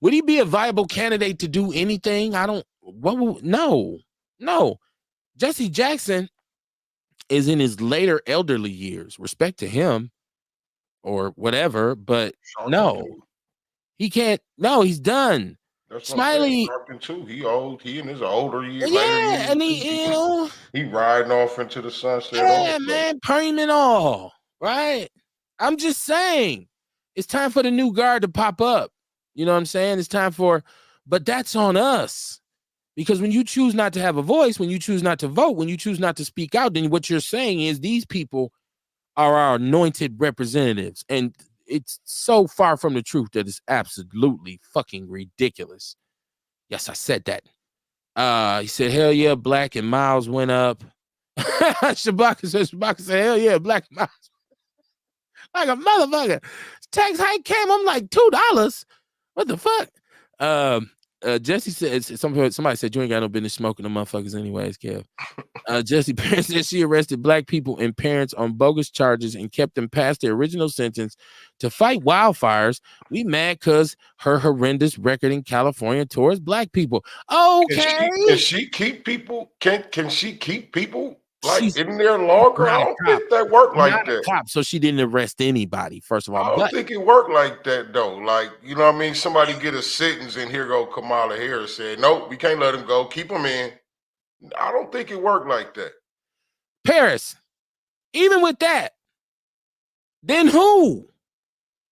Would he be a viable candidate to do anything? No. Jesse Jackson is in his later elderly years. Respect to him or whatever, but no, he can't. No, he's done. That's Smiley too. He old. He in his older years. Yeah, and he riding off into the sunset. Yeah, man, Perryman and all. Right. I'm just saying, it's time for the new guard to pop up. You know what I'm saying? It's time but that's on us. Because when you choose not to have a voice, when you choose not to vote, when you choose not to speak out, then what you're saying is these people are our anointed representatives. And it's so far from the truth that it's absolutely fucking ridiculous. Yes, I said that. He said, hell yeah, Black and Miles went up. Shabaka said, hell yeah, Black and Miles. Like a motherfucker. Tax hike came, I'm like, $2. What the fuck? Jesse said, somebody said, you ain't got no business smoking the motherfuckers anyways, Kev. Jesse Parents said she arrested black people and parents on bogus charges and kept them past their original sentence to fight wildfires. We mad because her horrendous record in California towards black people. Okay. Can she keep people? Can she keep people? Like in there longer? I don't think that worked like that. Cop, so she didn't arrest anybody, first of all. I don't think it worked like that, though. Like, you know what I mean? Somebody get a sentence and here go Kamala Harris said, nope, we can't let him go. Keep him in. I don't think it worked like that. Paris, even with that, then who?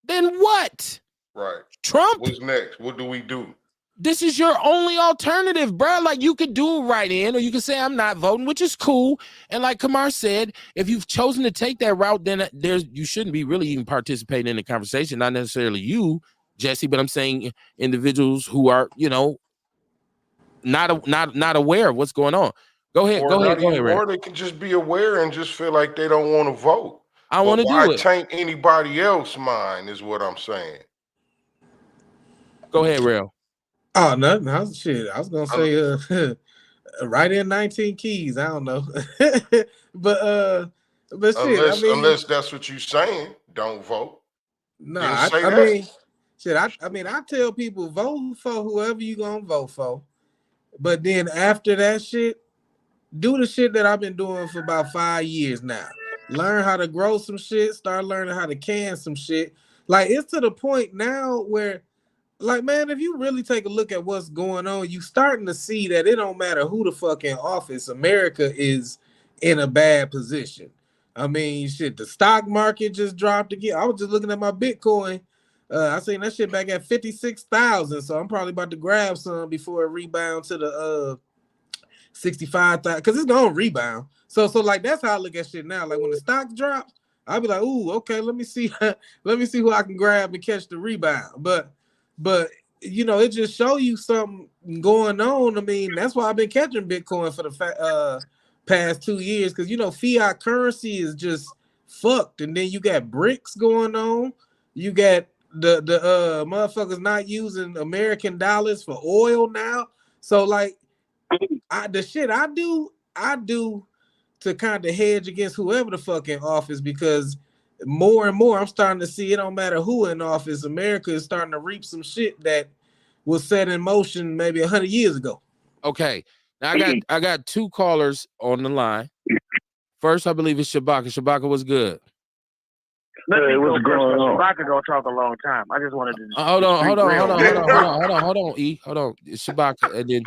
Then what? Right. Trump? What's next? What do we do? This is your only alternative, bro. Like, you could do it right in, or you could say, I'm not voting, which is cool. And like Kamar said, if you've chosen to take that route, then you shouldn't be really even participating in the conversation. Not necessarily you, Jesse, but I'm saying individuals who are, not aware of what's going on. Go ahead, Ray. Or they can just be aware and just feel like they don't want to vote. I want to do it. Why taint anybody else's mind is what I'm saying. Go ahead, Rail. Oh, nothing. I was gonna say right in 19 keys. I don't know. But But shit, I mean, unless that's what you're saying, don't vote. no, Didn't I say that. mean, shit, I mean, I tell people vote for whoever you gonna vote for, but then after that shit, do the shit that I've been doing for about 5 years now. Learn how to grow some shit. Start learning how to can some shit. Like it's to the point now where, like, man, if you really take a look at what's going on, you starting to see that it don't matter who the fuck in office. America is in a bad position. I mean, shit, the stock market just dropped again. I was just looking at my Bitcoin. I seen that shit back at 56,000. So I'm probably about to grab some before it rebound to the 65,000 because it's gonna rebound. So like that's how I look at shit now. Like when the stocks drop, I'll be like, ooh, okay, let me see who I can grab and catch the rebound. But you know, it just show you something going on. I mean, that's why I've been catching Bitcoin for the past 2 years, because you know, fiat currency is just fucked. And then you got BRICS going on. You got the motherfuckers not using American dollars for oil now. So like the shit I do to kind of hedge against whoever the fuck in office, because more and more I'm starting to see it don't matter who in office, America is starting to reap some shit that was set in motion maybe 100 years ago. Okay, now I got 2 callers on the line. First, I believe it's Shabaka. Shabaka was good. Hey, what's going on? Shabaka gonna talk a long time. I just wanted to hold on, E. Hold on, it's Shabaka, and then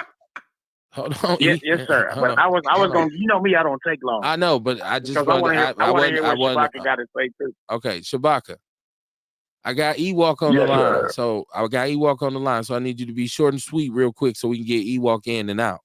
hold on, yes, E. yes, sir. But I was gonna, you know me, I don't take long. I know, but I just want to hear what Shabaka got to say too. Okay, Shabaka. I got Ewok on the line, so I got Ewok on the line. So I need you to be short and sweet, real quick, so we can get Ewok in and out.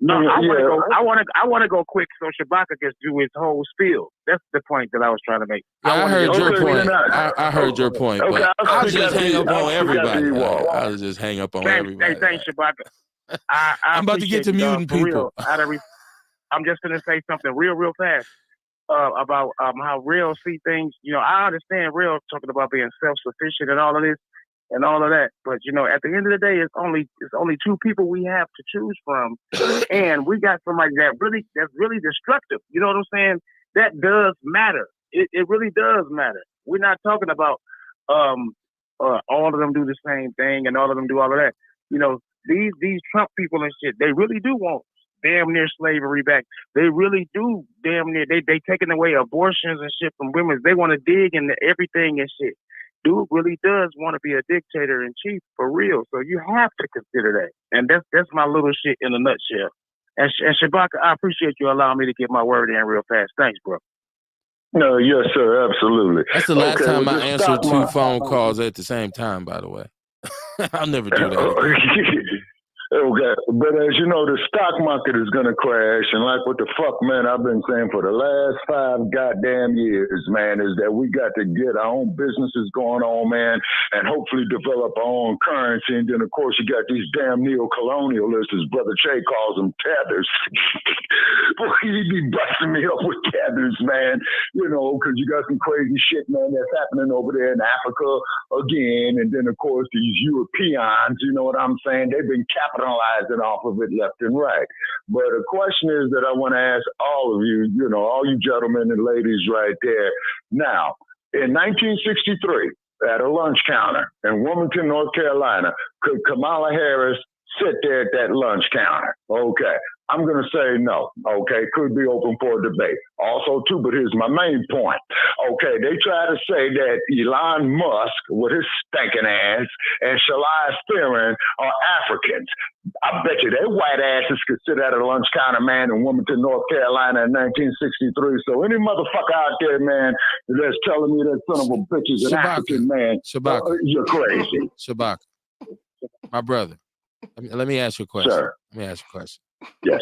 No, I want to go quick so Shabaka can do his whole spiel. That's the point that I was trying to make. Yeah, I heard your point. I heard your point, but I'll just hang up on everybody. I'll just hang up on everybody. Thanks, Shabaka. I'm about to get to muting people. I'm just gonna say something real fast about how Real see things. You know, I understand Real talking about being self-sufficient and all of this and all of that, but you know, at the end of the day, it's only 2 people we have to choose from, and we got somebody that's really destructive. You know what I'm saying? That does matter. It really does matter. We're not talking about all of them do the same thing and all of them do all of that. You know, these Trump people and shit, they really do want damn near slavery back. They really do damn near. They taking away abortions and shit from women. They want to dig into everything and shit. Dude really does want to be a dictator in chief for real. So you have to consider that. And that's my little shit in a nutshell. And Shabaka, I appreciate you allowing me to get my word in real fast. Thanks, bro. No, yes, sir, absolutely. That's the last time I answered 2 phone calls at the same time, by the way. I'll never do that. Okay, but as you know, the stock market is going to crash, and like what the fuck, man, I've been saying for the last 5 goddamn years, man, is that we got to get our own businesses going on, man, and hopefully develop our own currency. And then, of course, you got these damn neo-colonialists, as Brother Che calls them, tethers. Boy, he be busting me up with tethers, man, you know, because you got some crazy shit, man, that's happening over there in Africa again. And then, of course, these Europeans, you know what I'm saying, they've been capitalizing off of it left and right. But the question is that I want to ask all of you, you know, all you gentlemen and ladies right there. Now, in 1963, at a lunch counter in Wilmington, North Carolina, could Kamala Harris sit there at that lunch counter? Okay. I'm going to say no. Okay. Could be open for a debate. Also, too, but here's my main point. Okay. They try to say that Elon Musk, with his stinking ass, and Shalai Spearin are Africans. I bet you their white asses could sit at a lunch counter, man, in Wilmington, North Carolina in 1963. So any motherfucker out there, man, that's telling me that son of a bitch is an African man, you're crazy. Shabaka, my brother, let me ask you a question. Sir. Let me ask you a question. Yes.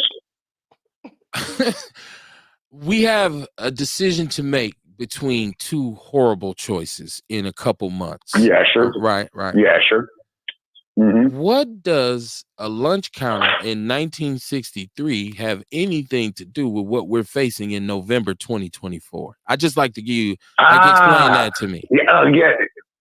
We have a decision to make between 2 horrible choices in a couple months. Yeah, sure. Right. Yeah, sure. Mm-hmm. What does a lunch counter in 1963 have anything to do with what we're facing in November 2024? I just like to give you, explain that to me. Yeah,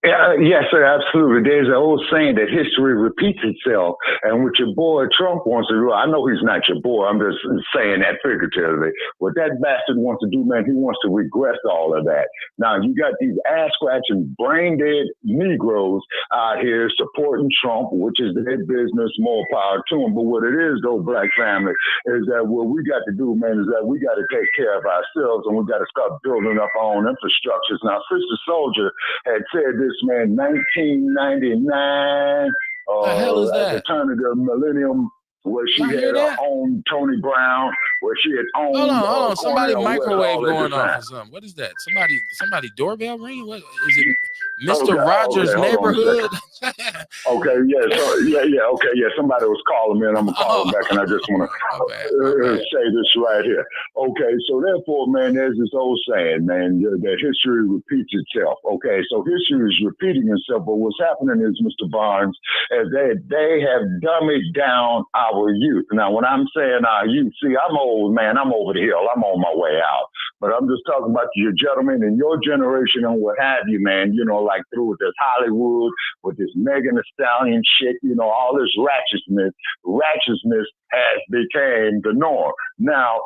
Yes, sir, absolutely. There's an old saying that history repeats itself. And what your boy Trump wants to do, I know he's not your boy, I'm just saying that figuratively. What that bastard wants to do, man, he wants to regress all of that. Now, you got these ass-scratching, brain-dead Negroes out here supporting Trump, which is their business, more power to them. But what it is, though, black family, is that what we got to do, man, is that we got to take care of ourselves and we got to start building up our own infrastructures. Now, Sister Soldier had said this, man, 1999, The hell is at the that? turn of the millennium, where she Y'all hear had that? owned Tony Brown, where she had owned Hold on. Somebody Cornel West microwave all at going the off time. or something. What is that? Somebody doorbell ringing? What is it? Mr. Okay, Rogers' hold on a neighborhood? Okay, yeah. Somebody was calling me, and I'm gonna call them back, and I just want to say this right here. Okay, so therefore, man, there's this old saying, man, that history repeats itself. Okay, so history is repeating itself, but what's happening is, Mr. Barnes, is they have dummied down our youth. Now, when I'm saying our youth, see, I'm old, man. I'm over the hill. I'm on my way out. But I'm just talking about your gentlemen and your generation and what have you, man. You know, like through with this Hollywood, with this Megan Thee Stallion shit, you know, all this ratchetness has became the norm. Now,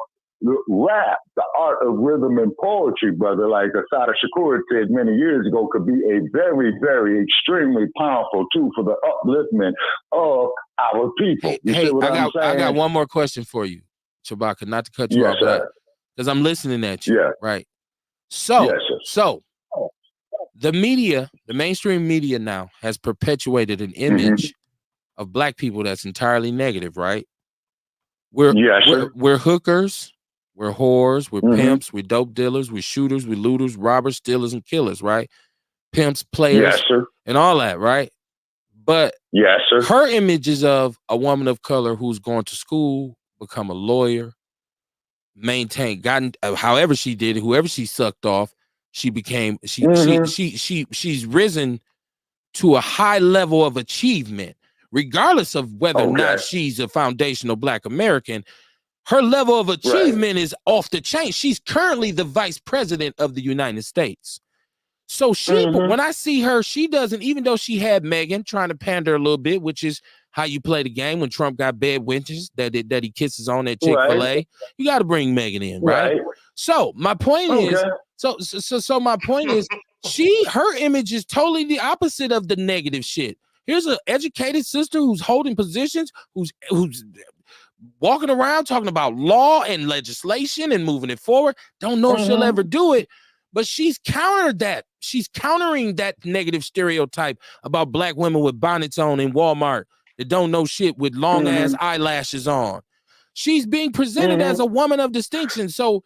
rap, the art of rhythm and poetry, brother, like Asada Shakur said many years ago, could be a very, very extremely powerful tool for the upliftment of our people. You see what I'm saying? I got one more question for you, Chewbacca, not to cut you off, because I'm listening at you, right? So, the media, the mainstream media now has perpetuated an image of black people that's entirely negative, right? We're hookers, we're whores, we're pimps, we're dope dealers, we're shooters, we're looters, robbers, stealers, and killers, right? Pimps, players, and all that, right? But her image is of a woman of color who's going to school, become a lawyer, however she did it, whoever she sucked off, she became she's risen to a high level of achievement, regardless of whether or not she's a foundational black American. Her level of achievement is off the chain. She's currently the vice president of the United States. So when I see her, she doesn't, even though she had Megan trying to pander a little bit, which is how you play the game when Trump got bad wenches that he kisses on at Chick-fil-A. You got to bring Megan in, right? So my point is, my point is, her image is totally the opposite of the negative shit. Here's an educated sister who's holding positions, who's walking around talking about law and legislation and moving it forward. Don't know if she'll ever do it, but she's countered that. She's countering that negative stereotype about black women with bonnets on in Walmart that don't know shit with long ass eyelashes on. She's being presented as a woman of distinction. So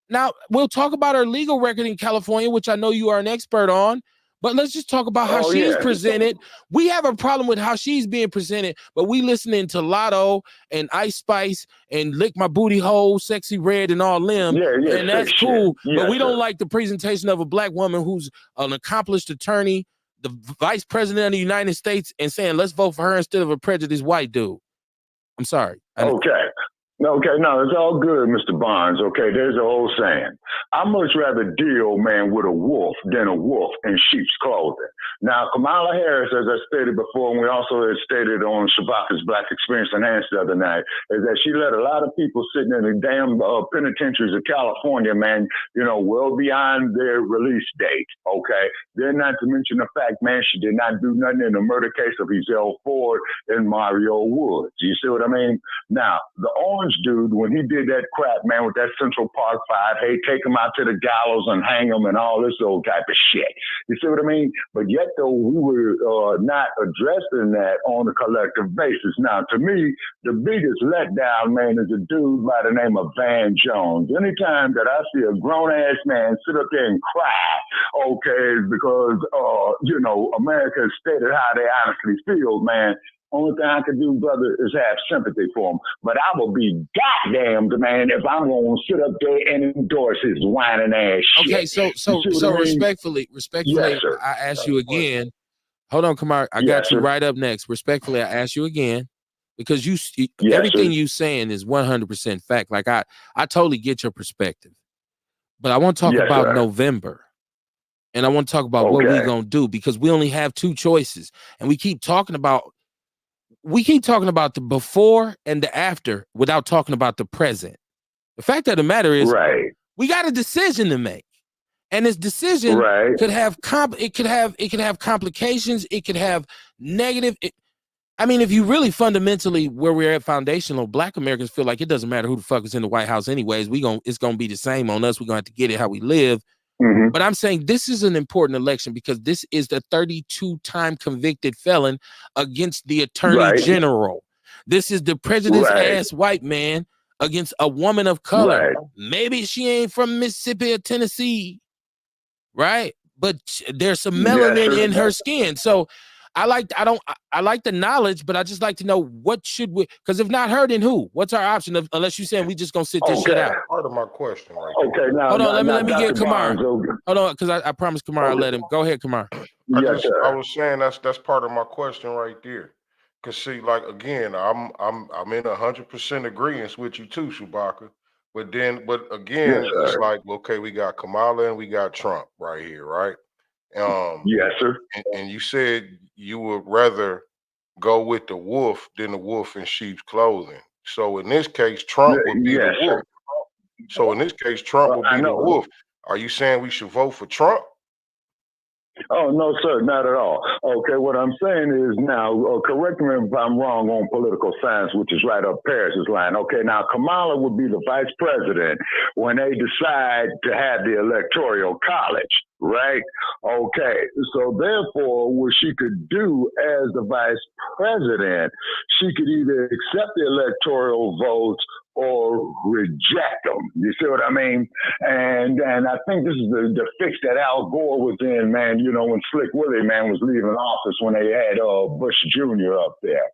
now we'll talk about her legal record in California, which I know you are an expert on. But let's just talk about how she's presented. We have a problem with how she's being presented, but we listening to Lotto and Ice Spice and Lick My Booty Hole, Sexy Red, and all them. And that's cool. But we don't like the presentation of a black woman who's an accomplished attorney, the vice president of the United States, and saying, let's vote for her instead of a prejudiced white dude. I'm sorry. Okay, no, it's all good, Mr. Barnes. Okay, there's an old saying. I much rather deal, man, with a wolf than a wolf in sheep's clothing. Now, Kamala Harris, as I stated before, and we also had stated on Shabaka's Black Experience Enhanced the other night, is that she let a lot of people sitting in the damn penitentiaries of California, man, you know, well beyond their release date, okay? Then not to mention the fact, man, she did not do nothing in the murder case of Ezell Ford and Mario Woods. You see what I mean? Now, the orange dude, when he did that crap, man, with that Central Park 5, hey, take him out to the gallows and hang him and all this old type of shit. You see what I mean? But yet, though, we were not addressing that on a collective basis. Now, to me, the biggest letdown, man, is a dude by the name of Van Jones. Anytime that I see a grown-ass man sit up there and cry, okay, because, you know, America has stated how they honestly feel, man, only thing I can do, brother, is have sympathy for him. But I will be goddamned, man, if I'm going to sit up there and endorse his whining ass shit. Okay, so respectfully, yes, I ask you again. Hold on, Kamar. I got you right up next. Respectfully, I ask you again, because everything you saying is 100% fact. Like I totally get your perspective. But I want to talk about November. And I want to talk about what we're going to do, because we only have two choices. And we keep talking about the before and the after without talking about the present. The fact of the matter is, we got a decision to make. And this decision could have complications. It could have negative. I mean, if you really fundamentally where we're at foundational, Black Americans feel like it doesn't matter who the fuck is in the White House anyways. It's going to be the same on us. We're going to have to get it how we live. But I'm saying this is an important election because this is the 32-time convicted felon against the attorney general. This is the prejudiced ass white man against a woman of color. Maybe she ain't from Mississippi or Tennessee, right? But there's some melanin in her skin. So I like the knowledge, but I just like to know what should we, because if not her, then who? What's our option unless you're saying we just gonna sit this shit out? Part of my question, right? Okay, now hold on, let me get Kamar. Hold on, because I promised Kamar I'll let him. Go ahead, Kamar. I was saying that's part of my question right there. Cause see, like again, I'm in 100% agreement with you too, Chewbacca. But again, it's like, okay, we got Kamala and we got Trump right here, right? Yes, sir. And you said you would rather go with the wolf than the wolf in sheep's clothing. So in this case, Trump would be the wolf. So in this case, Trump would be the wolf. Are you saying we should vote for Trump? Oh, no, sir, not at all. Okay, what I'm saying is now, correct me if I'm wrong on political science, which is right up Paris's line. Okay, now Kamala would be the vice president when they decide to have the electoral college, right? Okay, so therefore, what she could do as the vice president, she could either accept the electoral votes or reject them. You see what I mean? And I think this is the fix that Al Gore was in, man, you know, when Slick Willie, man, was leaving office when they had Bush Jr. up there.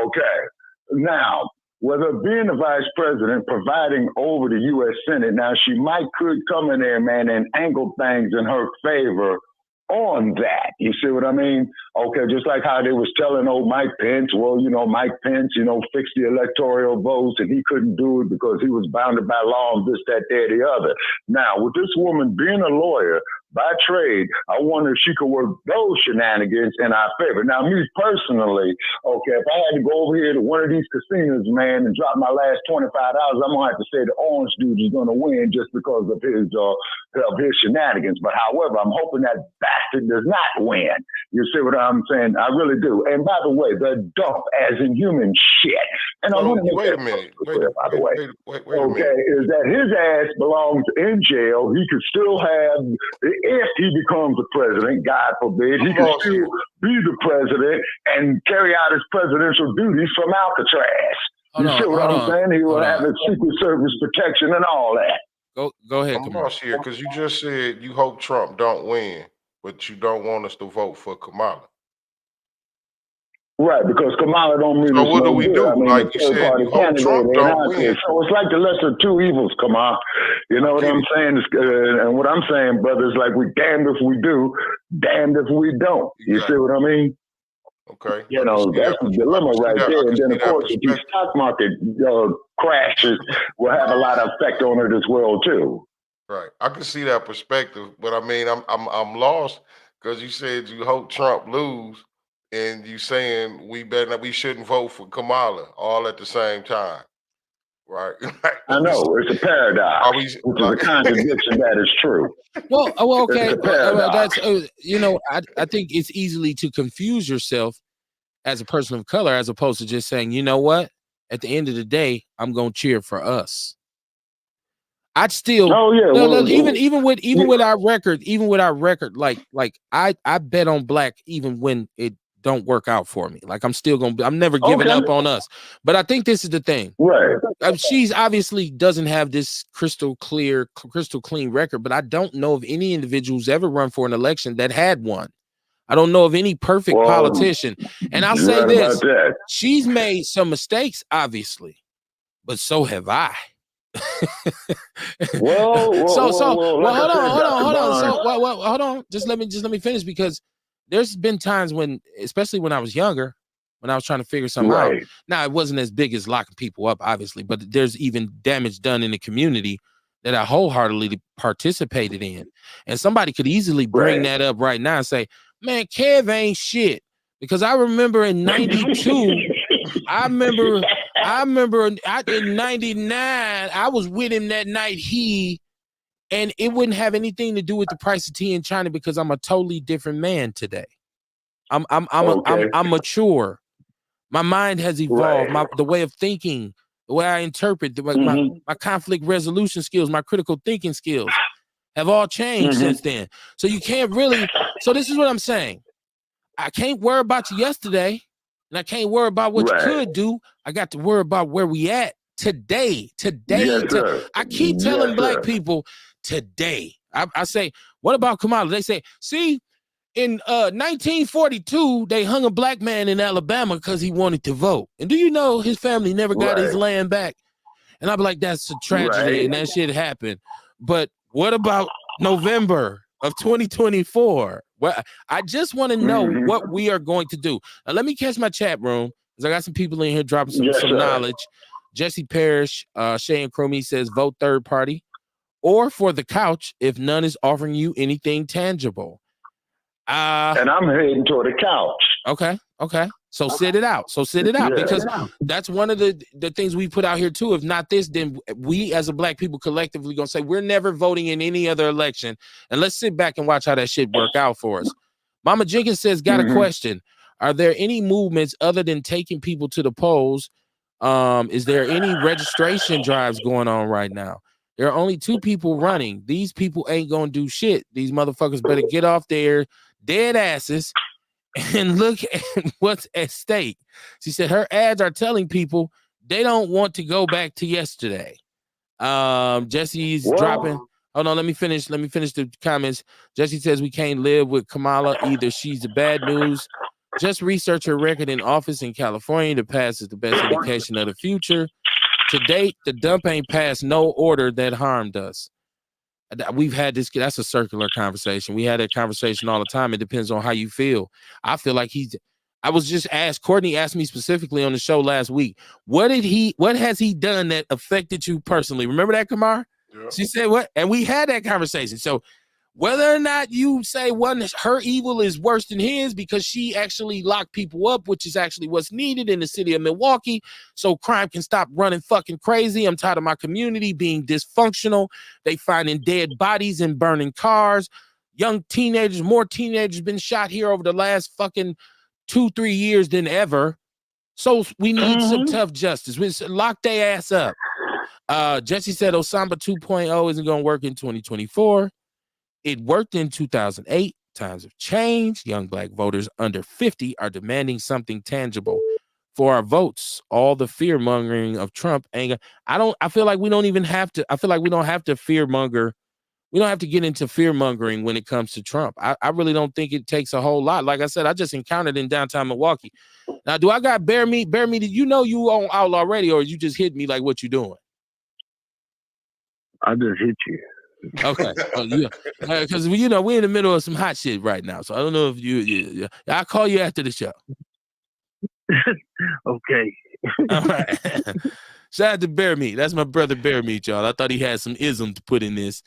Okay. Now, whether being the vice president, presiding over the U.S. Senate, now she could come in there, man, and angle things in her favor on that. You see what I mean? Okay, just like how they was telling old Mike Pence, well, you know, Mike Pence, you know, fixed the electoral votes and he couldn't do it because he was bounded by law and this, that, there, the other. Now, with this woman being a lawyer by trade, I wonder if she could work those shenanigans in our favor. Now, me personally, okay, if I had to go over here to one of these casinos, man, and drop my last $25, I'm gonna have to say the orange dude is gonna win just because of his shenanigans. But however, I'm hoping that bastard does not win. You see what I'm saying? I really do. And by the way, the dump as in human shit. And I want to wait a minute. Wait a minute. Is that his ass belongs in jail. He could still have, if he becomes the president, God forbid, he could still be the president and carry out his presidential duties from Alcatraz. You see what I'm saying? He will have his Secret Service protection and all that. Go ahead. I'm lost here because you just said you hope Trump don't win, but you don't want us to vote for Kamala. Right, because Kamala don't mean. So what do we do? I mean, like you said, you hope Trump don't win. So it's like the lesser of two evils, Kamala. You know what I'm saying? And what I'm saying, brother, is like we damned if we do, damned if we don't. You see what I mean? Okay. You know, that's the dilemma right there. And then, of course, if the stock market crashes, will have a lot of effect on it as well, too. Right. I can see that perspective, but I mean, I'm lost because you said you hope Trump lose, and you saying we shouldn't vote for Kamala all at the same time, right? I know it's a paradox, which is a contradiction that is true. Well, okay, that's you know, I think it's easily to confuse yourself as a person of color as opposed to just saying, you know what, at the end of the day, I'm gonna cheer for us. I'd still, even with our record, like I bet on black even when it don't work out for me. Like I'm never giving up on us. But I think this is the thing. Right. She's obviously doesn't have this crystal clean record, but I don't know of any individuals ever run for an election that had one. I don't know of any perfect politician. And I'll say this, she's made some mistakes, obviously, but so have I. Hold on. Just let me finish, because there's been times when, especially when I was younger, when I was trying to figure something out. Now, it wasn't as big as locking people up, obviously, but there's even damage done in the community that I wholeheartedly participated in. And somebody could easily bring that up right now and say, man, Kev ain't shit. Because I remember in 92, I remember in 99, I was with him that night. And it wouldn't have anything to do with the price of tea in China because I'm a totally different man today. I'm mature. My mind has evolved. The way of thinking, the way I interpret, my conflict resolution skills, my critical thinking skills have all changed since then. So you can't really. So this is what I'm saying. I can't worry about you yesterday, and I can't worry about what you could do. I got to worry about where we at today. I keep telling black people today. I say, what about Kamala? They say, see, in 1942, they hung a black man in Alabama because he wanted to vote. And do you know his family never got his land back? And I'm like, that's a tragedy, and that shit happened. But what about November of 2024? Well, I just want to know what we are going to do. Now, let me catch my chat room because I got some people in here dropping some knowledge. Jesse Parrish, Shay and Chromie says, vote third party or for the couch if none is offering you anything tangible. And I'm heading toward the couch. Okay. So sit it out. Because that's one of the things we put out here too. If not this, then we as a black people collectively gonna say we're never voting in any other election. And let's sit back and watch how that shit work out for us. Mama Jenkins says, got a question. Are there any movements other than taking people to the polls? Is there any registration drives going on right now? There are only 2 people running. These people ain't gonna do shit. These motherfuckers better get off their dead asses and look at what's at stake. She said her ads are telling people they don't want to go back to yesterday. Jesse's dropping. Hold on, let me finish the comments. Jesse says we can't live with Kamala either. She's the bad news. Just research her record in office in California. The past is the best indication of the future. To date, the dump ain't passed no order that harmed us. We've had this. That's a circular conversation. We had that conversation all the time. It depends on how you feel. I feel like I was just asked. Courtney asked me specifically on the show last week. What has he done that affected you personally? Remember that, Kamar? Yeah. She said what? And we had that conversation. So whether or not you say her evil is worse than his because she actually locked people up, which is actually what's needed in the city of Milwaukee, so crime can stop running fucking crazy. I'm tired of my community being dysfunctional. They finding dead bodies and burning cars. More teenagers been shot here over the last fucking 2-3 years than ever. So we need some tough justice. We lock their ass up. Jesse said Osama 2.0 isn't going to work in 2024. It worked in 2008. Times have changed. Young black voters under 50 are demanding something tangible for our votes. All the fear mongering of Trump ain't. I feel like we don't even have to. I feel like we don't have to fear monger. We don't have to get into fear mongering when it comes to Trump. I really don't think it takes a whole lot. Like I said, I just encountered in downtown Milwaukee. Now, do I got bear meat? Bear meat? You know you on Outlaw Radio, or you just hit me like what you doing? I just hit you. Okay, because we're in the middle of some hot shit right now, so I don't know if I'll call you after the show. Okay. All right. Shout out to Bear Meat. That's my brother Bear Meat, y'all. I thought he had some ism to put in this.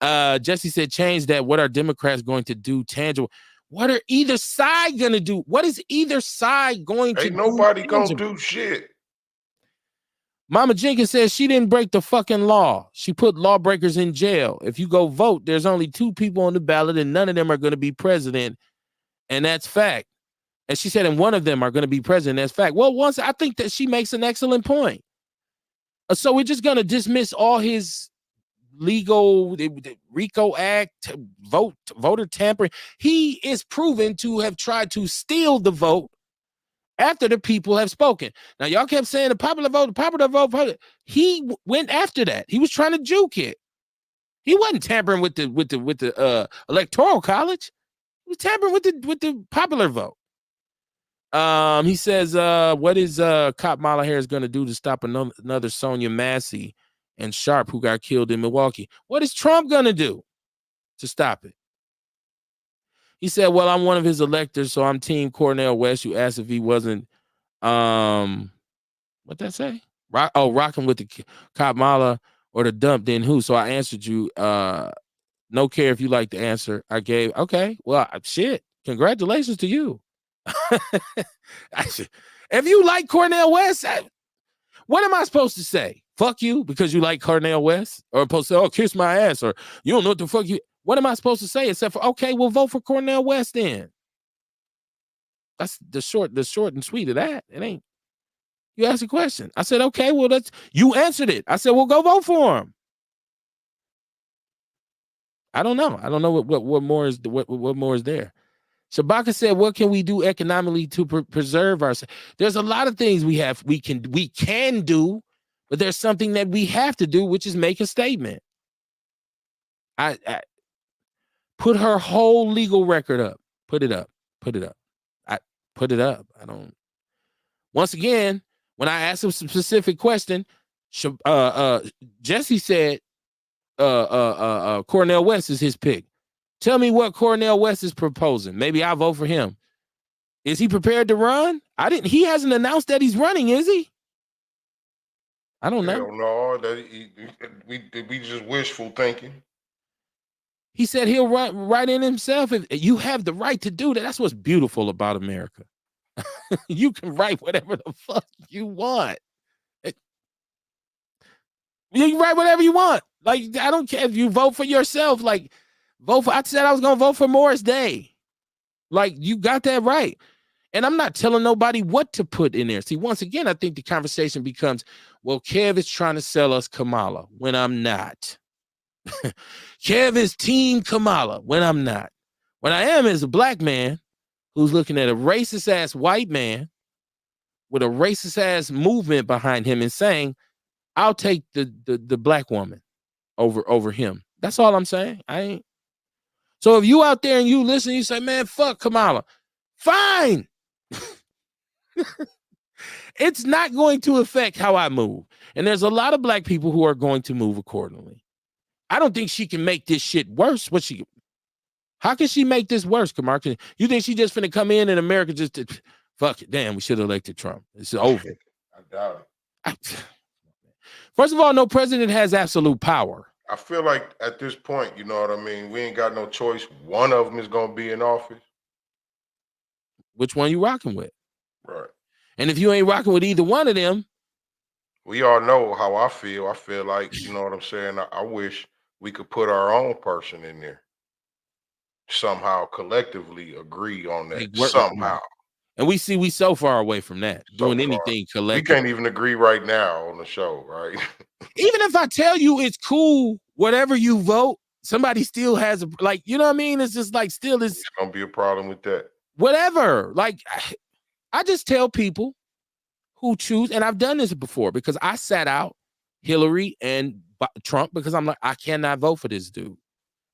Jesse said, change that. What are Democrats going to do tangible? What are either side going to do? What is either side going to do? Ain't nobody going to do shit. Mama Jenkins says she didn't break the fucking law. She put lawbreakers in jail. If you go vote, there's only 2 people on the ballot and none of them are going to be president. And that's fact. And she said, and one of them are going to be president. That's fact. Well, I think that she makes an excellent point. So we're just going to dismiss all his legal RICO Act, voter tampering. He is proven to have tried to steal the vote after the people have spoken. Now, y'all kept saying the popular vote. He went after that. He was trying to juke it. He wasn't tampering with the electoral college. He was tampering with the popular vote. He says, what is Kamala Harris going to do to stop another Sonia Massey and Sharp who got killed in Milwaukee? What is Trump going to do to stop it? He said, well, I'm one of his electors, so I'm Team Cornel West. You asked if he wasn't, what'd that say? Rocking with the Kamala or the dump, then who? So I answered you. No care if you like the answer I gave. Okay, well, shit. Congratulations to you. If you like Cornel West, what am I supposed to say? Fuck you because you like Cornel West, or supposed to say, oh, kiss my ass, or you don't know what the fuck you. What am I supposed to say except for okay, we'll vote for Cornel West then. That's the short and sweet of that. It ain't. You asked a question. I said, okay, well, you answered it. I said, well, go vote for him. I don't know. I don't know what more is what more is there. Shabaka said, what can we do economically to preserve ourselves? There's a lot of things we can do, but there's something that we have to do, which is make a statement. I put her whole legal record up. Put it up. I put it up. I don't. Once again, when I asked him a specific question, Jesse said Cornel West is his pick. Tell me what Cornel West is proposing. Maybe I'll vote for him. Is he prepared to run? He hasn't announced that he's running, is he? I don't know. No, we just wishful thinking. He said he'll write in himself. If you have the right to do that, that's what's beautiful about America. You can write whatever the fuck you want. You can write whatever you want. Like, I don't care if you vote for yourself. Like, I said I was going to vote for Morris Day. Like, you got that right. And I'm not telling nobody what to put in there. See, once again, I think the conversation becomes, well, Kev is trying to sell us Kamala when I'm not. Kev is team Kamala when I'm not. What I am is a black man who's looking at a racist ass white man with a racist ass movement behind him and saying, I'll take the black woman over him. That's all I'm saying. I ain't. So if you out there and you listen, you say, man, fuck Kamala. Fine. It's not going to affect how I move. And there's a lot of black people who are going to move accordingly. I don't think she can make this shit worse. How can she make this worse, Kamar? You think she just finna come in America just to fuck it? Damn, we should have elected Trump. It's over. I doubt it. First of all, no president has absolute power. I feel like at this point, you know what I mean? We ain't got no choice. One of them is going to be in office. Which one you rocking with? Right. And if you ain't rocking with either one of them. We all know how I feel. I feel like, you know what I'm saying? I wish we could put our own person in there. Somehow collectively agree on that. Somehow. And we so far away from that. Doing anything collectively. We can't even agree right now on the show, right? Even if I tell you it's cool, whatever you vote, somebody still has you know what I mean? It's just like still is. It's gonna be a problem with that. Whatever. Like I just tell people who choose, and I've done this before because I sat out Hillary and Trump because I'm like, I cannot vote for this dude.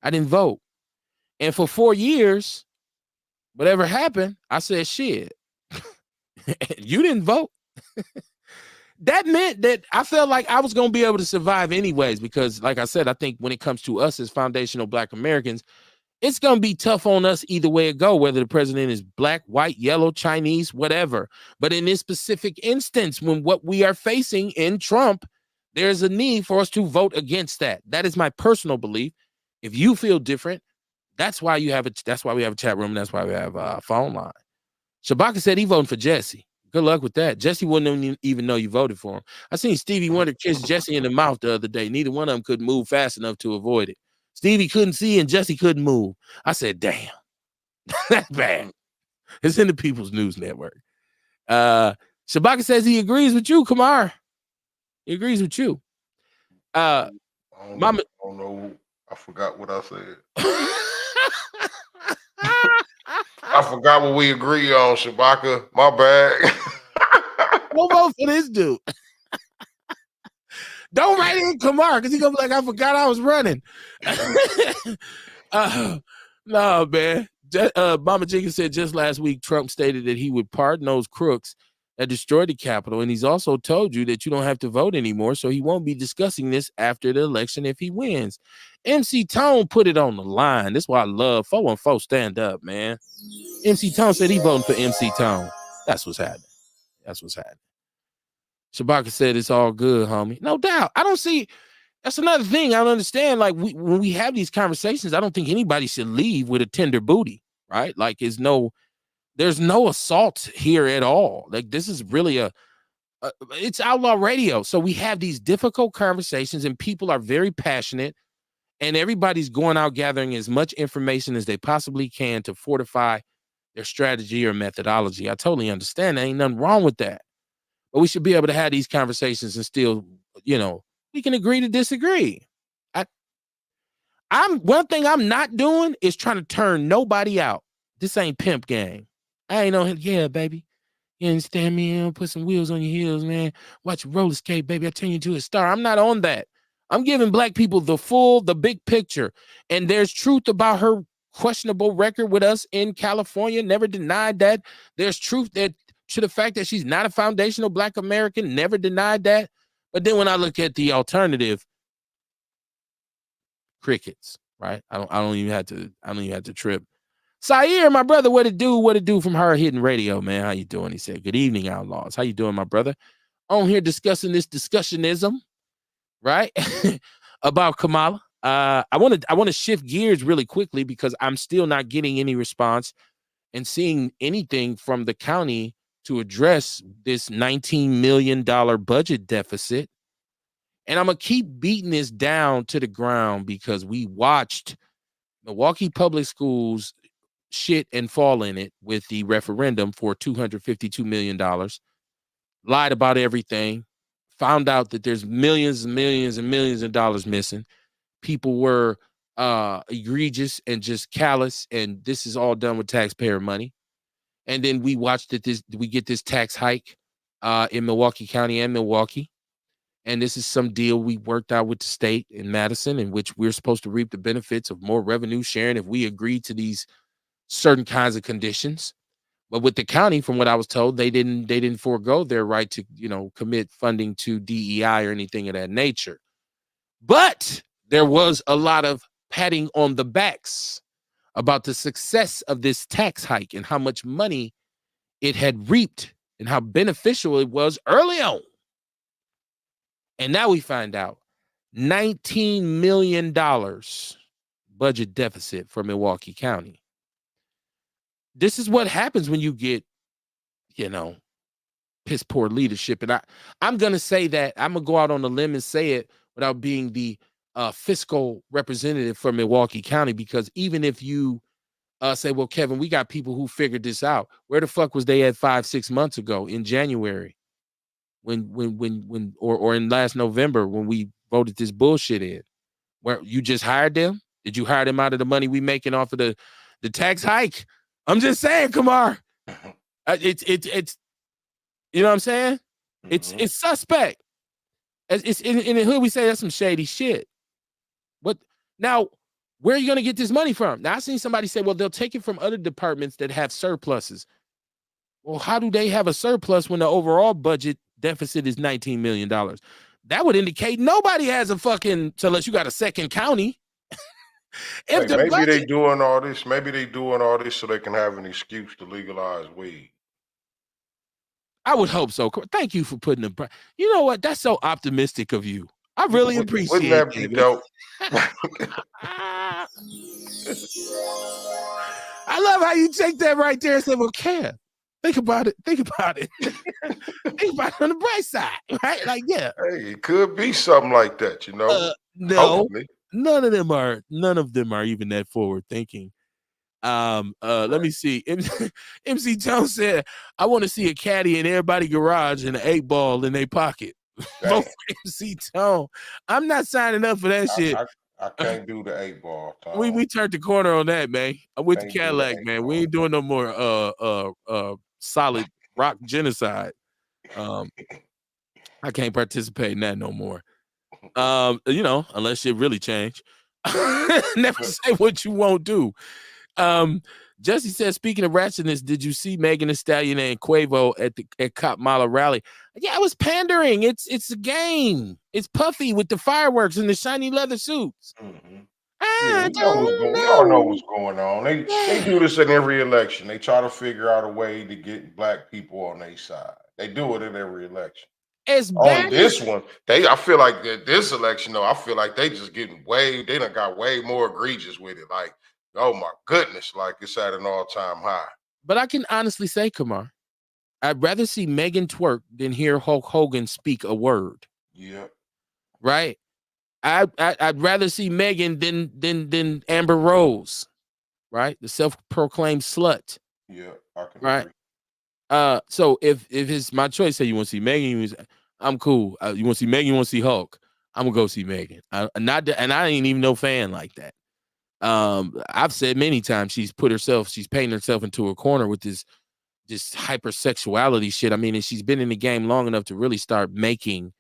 I didn't vote. And for 4 years, whatever happened, I said, shit, you didn't vote. That meant that I felt like I was going to be able to survive anyways, because like I said, I think when it comes to us as foundational Black Americans, it's going to be tough on us either way it go, whether the president is black, white, yellow, Chinese, whatever. But in this specific instance, when what we are facing in Trump, there's a need for us to vote against that. That is my personal belief. If you feel different, that's why we have a chat room. That's why we have a phone line. Shabaka said he voting for Jesse. Good luck with that. Jesse wouldn't even know you voted for him. I seen Stevie Wonder kiss Jesse in the mouth the other day. Neither one of them could move fast enough to avoid it. Stevie couldn't see and Jesse couldn't move. I said, damn, that's bad. It's in the People's News Network. Shabaka says he agrees with you, Kamar. He agrees with you. I don't know. I forgot what I said. I forgot what we agreed on, Shabaka. My bad. We'll vote for this dude. Don't write in Kamar because he's gonna be like, I forgot I was running. No, man. Mama Jenkins said just last week Trump stated that he would pardon those crooks that destroyed the Capitol, and he's also told you that you don't have to vote anymore, so he won't be discussing this after the election if he wins. MC Tone put it on the line. That's why I love 414 stand up, man. MC Tone said he voting for MC Tone. That's what's happening. That's what's happening. Shabaka said it's all good, homie. No doubt. I don't see That's another thing I don't understand. Like when we have these conversations, I don't think anybody should leave with a tender booty, right? Like there's no assault here at all. Like this is really it's Outlaw Radio. So we have these difficult conversations and people are very passionate and everybody's going out gathering as much information as they possibly can to fortify their strategy or methodology. I totally understand. There ain't nothing wrong with that. But we should be able to have these conversations and still, we can agree to disagree. One thing I'm not doing is trying to turn nobody out. This ain't pimp gang. I ain't on him. Yeah, baby. You understand me? Put some wheels on your heels, man. Watch your roller skate, baby. I turn you into a star. I'm not on that. I'm giving black people the big picture. And there's truth about her questionable record with us in California. Never denied that. There's truth to the fact that she's not a foundational black American. Never denied that. But then when I look at the alternative, crickets, right? I don't even have to trip. Sair, my brother, what it do from Hard Hitting Radio, man? How you doing? He said, good evening, Outlaws. How you doing, my brother? On here discussing this discussionism, right? About Kamala. I want to shift gears really quickly because I'm still not getting any response and seeing anything from the county to address this $19 million budget deficit. And I'm going to keep beating this down to the ground because we watched Milwaukee Public Schools shit and fall in it with the referendum for $252 million, lied about everything, found out that there's millions and millions and millions of dollars missing. People were egregious and just callous, and this is all done with taxpayer money. And then we watched we get this tax hike in Milwaukee County and Milwaukee. And this is some deal we worked out with the state in Madison in which we're supposed to reap the benefits of more revenue sharing if we agree to these certain kinds of conditions. But with the county, from what I was told, they didn't forego their right to, commit funding to DEI or anything of that nature. But there was a lot of patting on the backs about the success of this tax hike and how much money it had reaped and how beneficial it was early on. And now we find out $19 million budget deficit for Milwaukee County. This is what happens when you get, piss poor leadership. And I'm going to say that, I'm going to go out on a limb and say it without being the fiscal representative for Milwaukee County, because even if you say, well, Kevin, we got people who figured this out. Where the fuck was they at 5-6 months ago in January? When or in last November when we voted this bullshit in, where you just hired them? Did you hire them out of the money we making off of the tax hike? I'm just saying, Kamar. It's you know what I'm saying? Mm-hmm. It's suspect. It's in the hood we say that's some shady shit. But now, where are you gonna get this money from? Now I seen somebody say, well, they'll take it from other departments that have surpluses. Well, how do they have a surplus when the overall budget deficit is $19 million? That would indicate nobody has a fucking, unless you got a second county. Maybe they doing all this. Maybe they doing all this so they can have an excuse to legalize weed. I would hope so. Thank you for putting the. You know what? That's so optimistic of you. I really appreciate it. Wouldn't that be dope? I love how you take that right there and say, well, Kev, think about it. Think about it. Think about it on the bright side, right? Like, yeah. Hey, it could be something like that, No, hopefully. None of them are even that forward thinking. Let me see. MC Tone said, I want to see a caddy in everybody's garage and an 8-ball in their pocket. Vote for MC Tone. I'm not signing up for that shit. I can't do the 8-ball. We turned the corner on that, man. I'm with the Cadillac, man. We ain't doing no more solid rock genocide. I can't participate in that no more. Unless it really change. Never say what you won't do. Jesse says, speaking of ratchetness, did you see Megan Thee Stallion and Quavo at Cop Mala rally? Yeah, it was pandering. It's a game. It's Puffy with the fireworks and the shiny leather suits. Mm-hmm. We all know what's going on. They do this in every election. They try to figure out a way to get black people on their side. They do it in every election. As Only bad this as, one, I feel like that this election, though, I feel like they just getting they done got way more egregious with it. Like, oh my goodness, like it's at an all-time high. but I can honestly say, Kamar, I'd rather see Megan twerk than hear Hulk Hogan speak a word. Yeah. Right? I'd rather see Megan than Amber Rose, right? The self-proclaimed slut. Yeah, I can right? agree. So if it's my choice, say you want to see Megan, I'm cool. You want to see Megan, you want to see Hulk, I'm gonna go see Megan. And I ain't even no fan like that. I've said many times she's painting herself into a corner with this hypersexuality shit. I mean, and she's been in the game long enough to really start making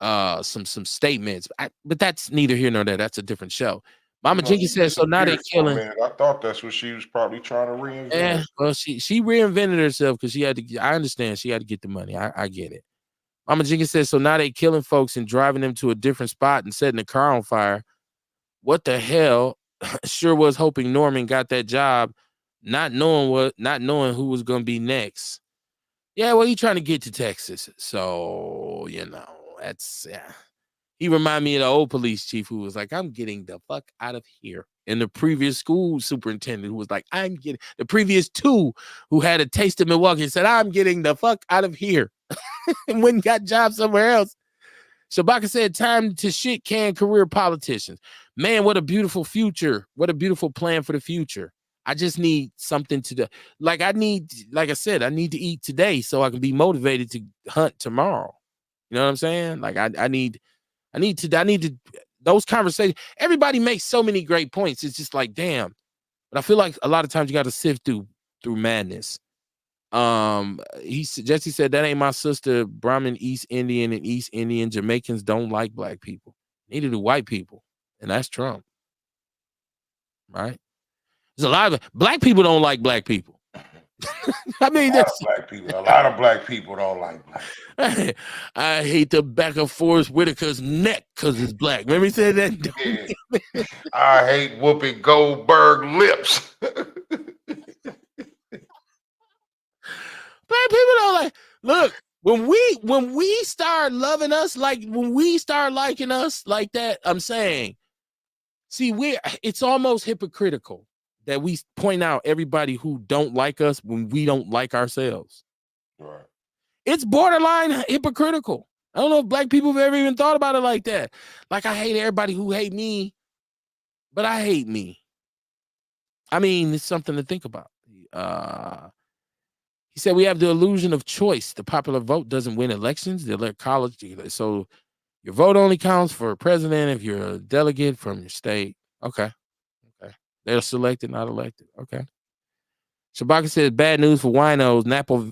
some statements. But that's neither here nor there. That's a different show. Mama Jenkins says, so now they killing. I thought that's what she was probably trying to reinvent. Yeah, well, she reinvented herself because she had to. I understand she had to get the money. I get it. Mama Jenkins says, so now they killing folks and driving them to a different spot and setting the car on fire. What the hell? Sure was hoping Norman got that job, not knowing who was gonna be next. Yeah, well, he trying to get to Texas, so that's He reminded me of the old police chief who was like, I'm getting the fuck out of here. And the previous school superintendent who was like, the previous two who had a taste of Milwaukee said, I'm getting the fuck out of here. And went and got jobs somewhere else. Shabaka said, time to shit can career politicians. Man, what a beautiful future. What a beautiful plan for the future. I just need something to do. Like I said, I need to eat today so I can be motivated to hunt tomorrow. You know what I'm saying? Like I need to those conversations. Everybody makes so many great points. It's just like, damn. But I feel like a lot of times you got to sift through madness. Jesse said that ain't my sister. Brahmin, East Indian, and East Indian Jamaicans don't like black people. Neither do white people, and that's Trump. Right? There's a lot of black people don't like black people. I mean, a lot of black people don't like black. I hate the back of Forrest Whitaker's neck because it's black. Remember he said that? Yeah. I hate Whoopi Goldberg lips. Black people don't like. Look, when we start loving us, like when we start liking us like that, I'm saying, see, it's almost hypocritical that we point out everybody who don't like us when we don't like ourselves. Right. It's borderline hypocritical. I don't know if black people have ever even thought about it like that. Like, I hate everybody who hate me, but I hate me. I mean, it's something to think about. He said we have the illusion of choice. The popular vote doesn't win elections. They elect college. So your vote only counts for president if you're a delegate from your state. Okay. They're selected, not elected. Okay. Shabaka says bad news for winos.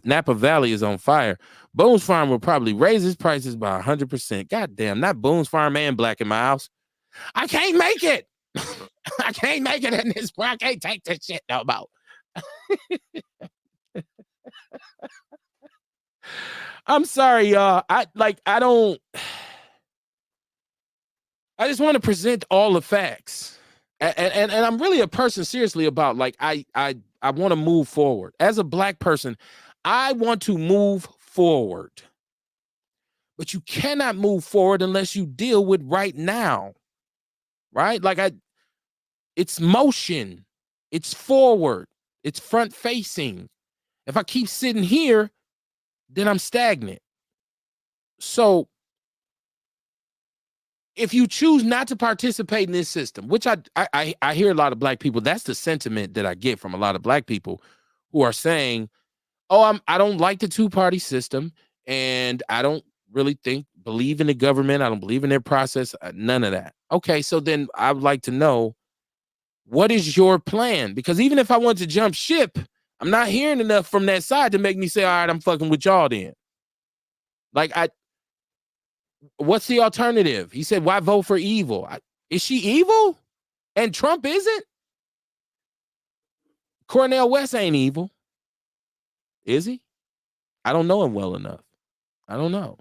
Napa Valley is on fire. Boone's Farm will probably raise its prices by 100%. Goddamn, not Boone's Farm and Black in my house. I can't make it. I can't make it in this. I can't take this shit no more. I'm sorry, y'all. I just want to present all the facts. And I'm really a person seriously about like I want to move forward. As a black person, I want to move forward. But you cannot move forward unless you deal with right now. Right? Like it's motion. It's forward. It's front facing. If I keep sitting here, then I'm stagnant. So if you choose not to participate in this system, which I hear a lot of black people, that's the sentiment that I get from a lot of black people who are saying, oh, I don't like the two-party system, and I don't really believe in the government. I don't believe in their process. None of that. Okay, so then I would like to know, what is your plan? Because even if I want to jump ship, I'm not hearing enough from that side to make me say, all right, I'm fucking with y'all then. Like, what's the alternative? He said, why vote for evil? Is she evil? And Trump isn't? Cornel West ain't evil. Is he? I don't know him well enough. I don't know.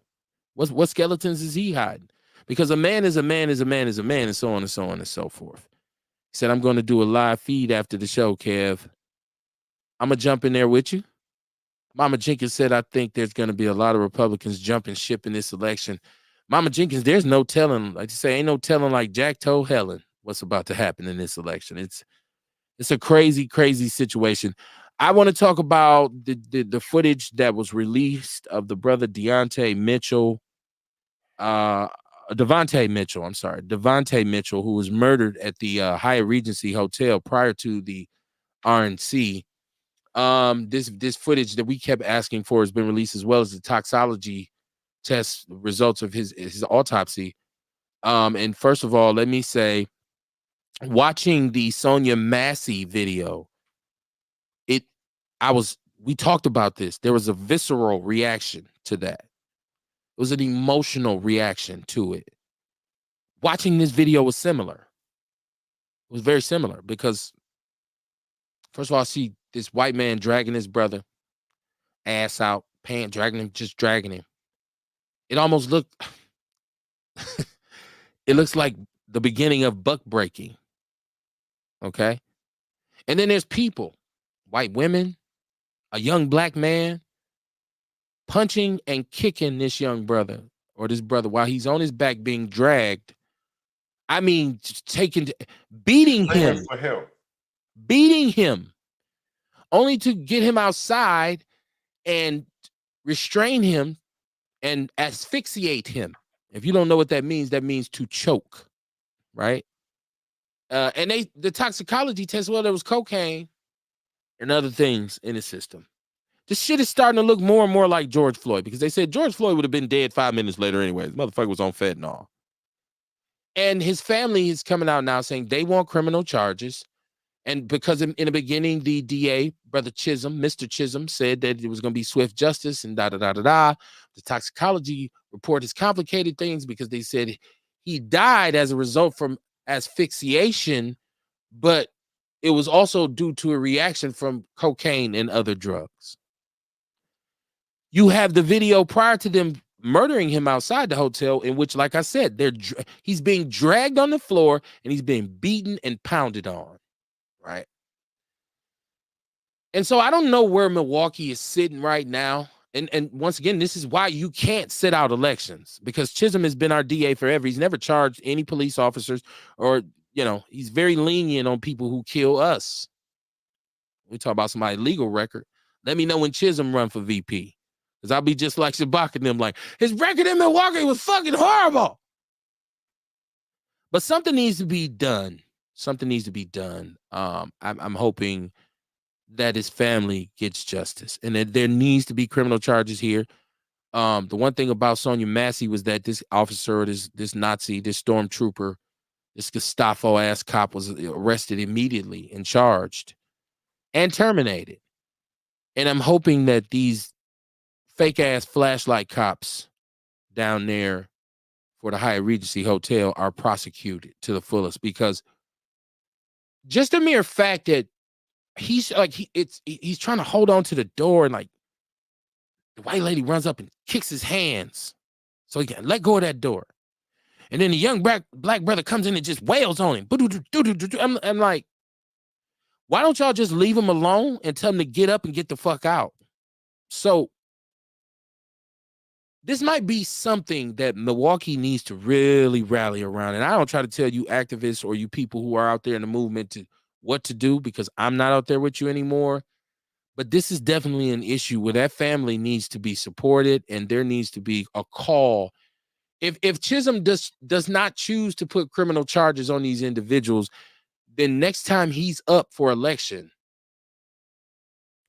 What skeletons is he hiding? Because a man is a man is a man is a man, and so on and so on and so forth. He said, I'm going to do a live feed after the show, Kev. I'm going to jump in there with you. Mama Jenkins said, I think there's going to be a lot of Republicans jumping ship in this election. Mama Jenkins, there's no telling, like you say, ain't no telling like Jack told Helen what's about to happen in this election. It's a crazy, crazy situation. I want to talk about the footage that was released of the brother Devontae Mitchell, who was murdered at the Hyatt Regency Hotel prior to the RNC. This footage that we kept asking for has been released, as well as the toxicology test results of his autopsy. And first of all, let me say, watching the Sonia Massey video, we talked about this. There was a visceral reaction to that. It was an emotional reaction to it. Watching this video was similar. It was very similar because, first of all, I see this white man dragging his brother ass out, dragging him. It almost looked, it looks like the beginning of buck breaking. Okay. And then there's people, white women, a young black man punching and kicking this young brother or this brother while he's on his back being dragged. I mean, beating him, only to get him outside and restrain him and asphyxiate him. If you don't know what that means to choke, right? And the toxicology test, well, there was cocaine and other things in his system. This shit is starting to look more and more like George Floyd, because they said George Floyd would have been dead 5 minutes later anyway. The motherfucker was on fentanyl. And his family is coming out now saying they want criminal charges. And because in the beginning, the DA, Brother Chisholm, Mr. Chisholm, said that it was going to be swift justice and da-da-da-da-da. The toxicology report has complicated things because they said he died as a result from asphyxiation, but it was also due to a reaction from cocaine and other drugs. You have the video prior to them murdering him outside the hotel, in which, like I said, he's being dragged on the floor and he's being beaten and pounded on, right? And so I don't know where Milwaukee is sitting right now. And once again, this is why you can't sit out elections, because Chisholm has been our DA forever. He's never charged any police officers, or, he's very lenient on people who kill us. We talk about somebody's legal record. Let me know when Chisholm run for VP. Because I'll be just like Shabak and them, like, his record in Milwaukee was fucking horrible. But something needs to be done. I'm hoping that his family gets justice, and that there needs to be criminal charges here. The one thing about Sonia Massey was that this officer, this Nazi, this stormtrooper, this Gestapo-ass cop was arrested immediately and charged and terminated. And I'm hoping that these fake-ass flashlight cops down there for the Hyatt Regency Hotel are prosecuted to the fullest, because just the mere fact that he's trying to hold on to the door, and like the white lady runs up and kicks his hands so he can let go of that door. And then the young black brother comes in and just wails on him. I'm like, why don't y'all just leave him alone and tell him to get up and get the fuck out? So this might be something that Milwaukee needs to really rally around. And I don't try to tell you activists or you people who are out there in the movement what to do, because I'm not out there with you anymore. But this is definitely an issue where that family needs to be supported, and there needs to be a call. If Chisholm does not choose to put criminal charges on these individuals, then next time he's up for election,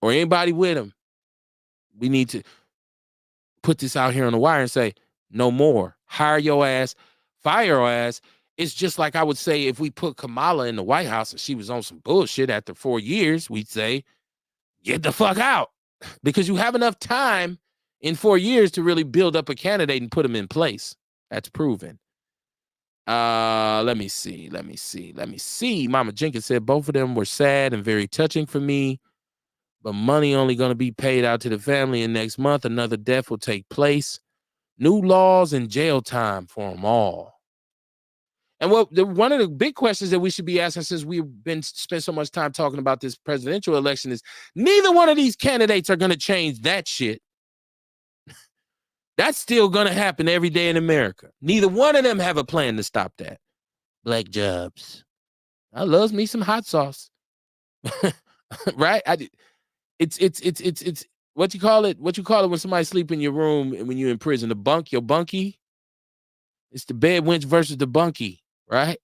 or anybody with him, we need to put this out here on the wire and say, no more. Hire your ass, fire your ass. It's just like I would say if we put Kamala in the White House and she was on some bullshit after 4 years, we'd say, get the fuck out. Because you have enough time in 4 years to really build up a candidate and put him in place. That's proven. Let me see. Mama Jenkins said both of them were sad and very touching for me, but money only going to be paid out to the family, and next month another death will take place. New laws and jail time for them all. And one of the big questions that we should be asking, since we've spent so much time talking about this presidential election, is neither one of these candidates are going to change that shit. That's still going to happen every day in America. Neither one of them have a plan to stop that. Black jobs. I loves me some hot sauce. Right? It's what you call it? What you call it when somebody sleep in your room and when you're in prison? The bunk, your bunkie. It's the bed wench versus the bunkie, right?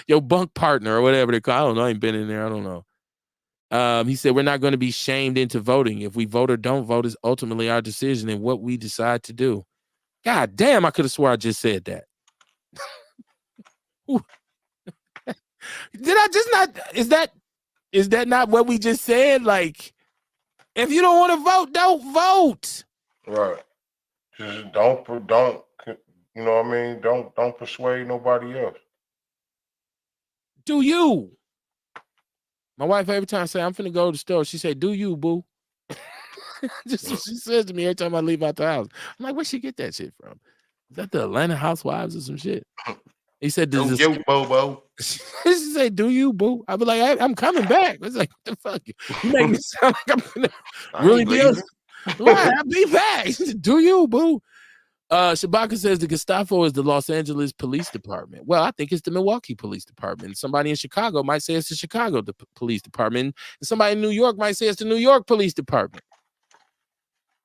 Your bunk partner or whatever they call. I don't know. I ain't been in there. I don't know. He said we're not going to be shamed into voting. If we vote or don't vote is ultimately our decision and what we decide to do. God damn, I could have swore I just said that. Did I just not? Is that not what we just said? Like, if you don't want to vote, don't vote. Right. Just don't. You know what I mean? Don't persuade nobody else. Do you? My wife every time say I'm finna go to the store, she say, "Do you, boo?" Just what she says to me every time I leave out the house. I'm like, where'd she get that shit from? Is that the Atlanta Housewives or some shit? He said, "Do you, Bobo?" She said, "Do you, boo?" I be like, I'm coming back. It's like, what the fuck? You make me sound like I'm gonna really be able. Right, I'll be back. Do you, boo? Shabaka says the Gestapo is the Los Angeles Police Department. Well, I think it's the Milwaukee Police Department. Somebody in Chicago might say it's the Chicago Police Department. And somebody in New York might say it's the New York Police Department.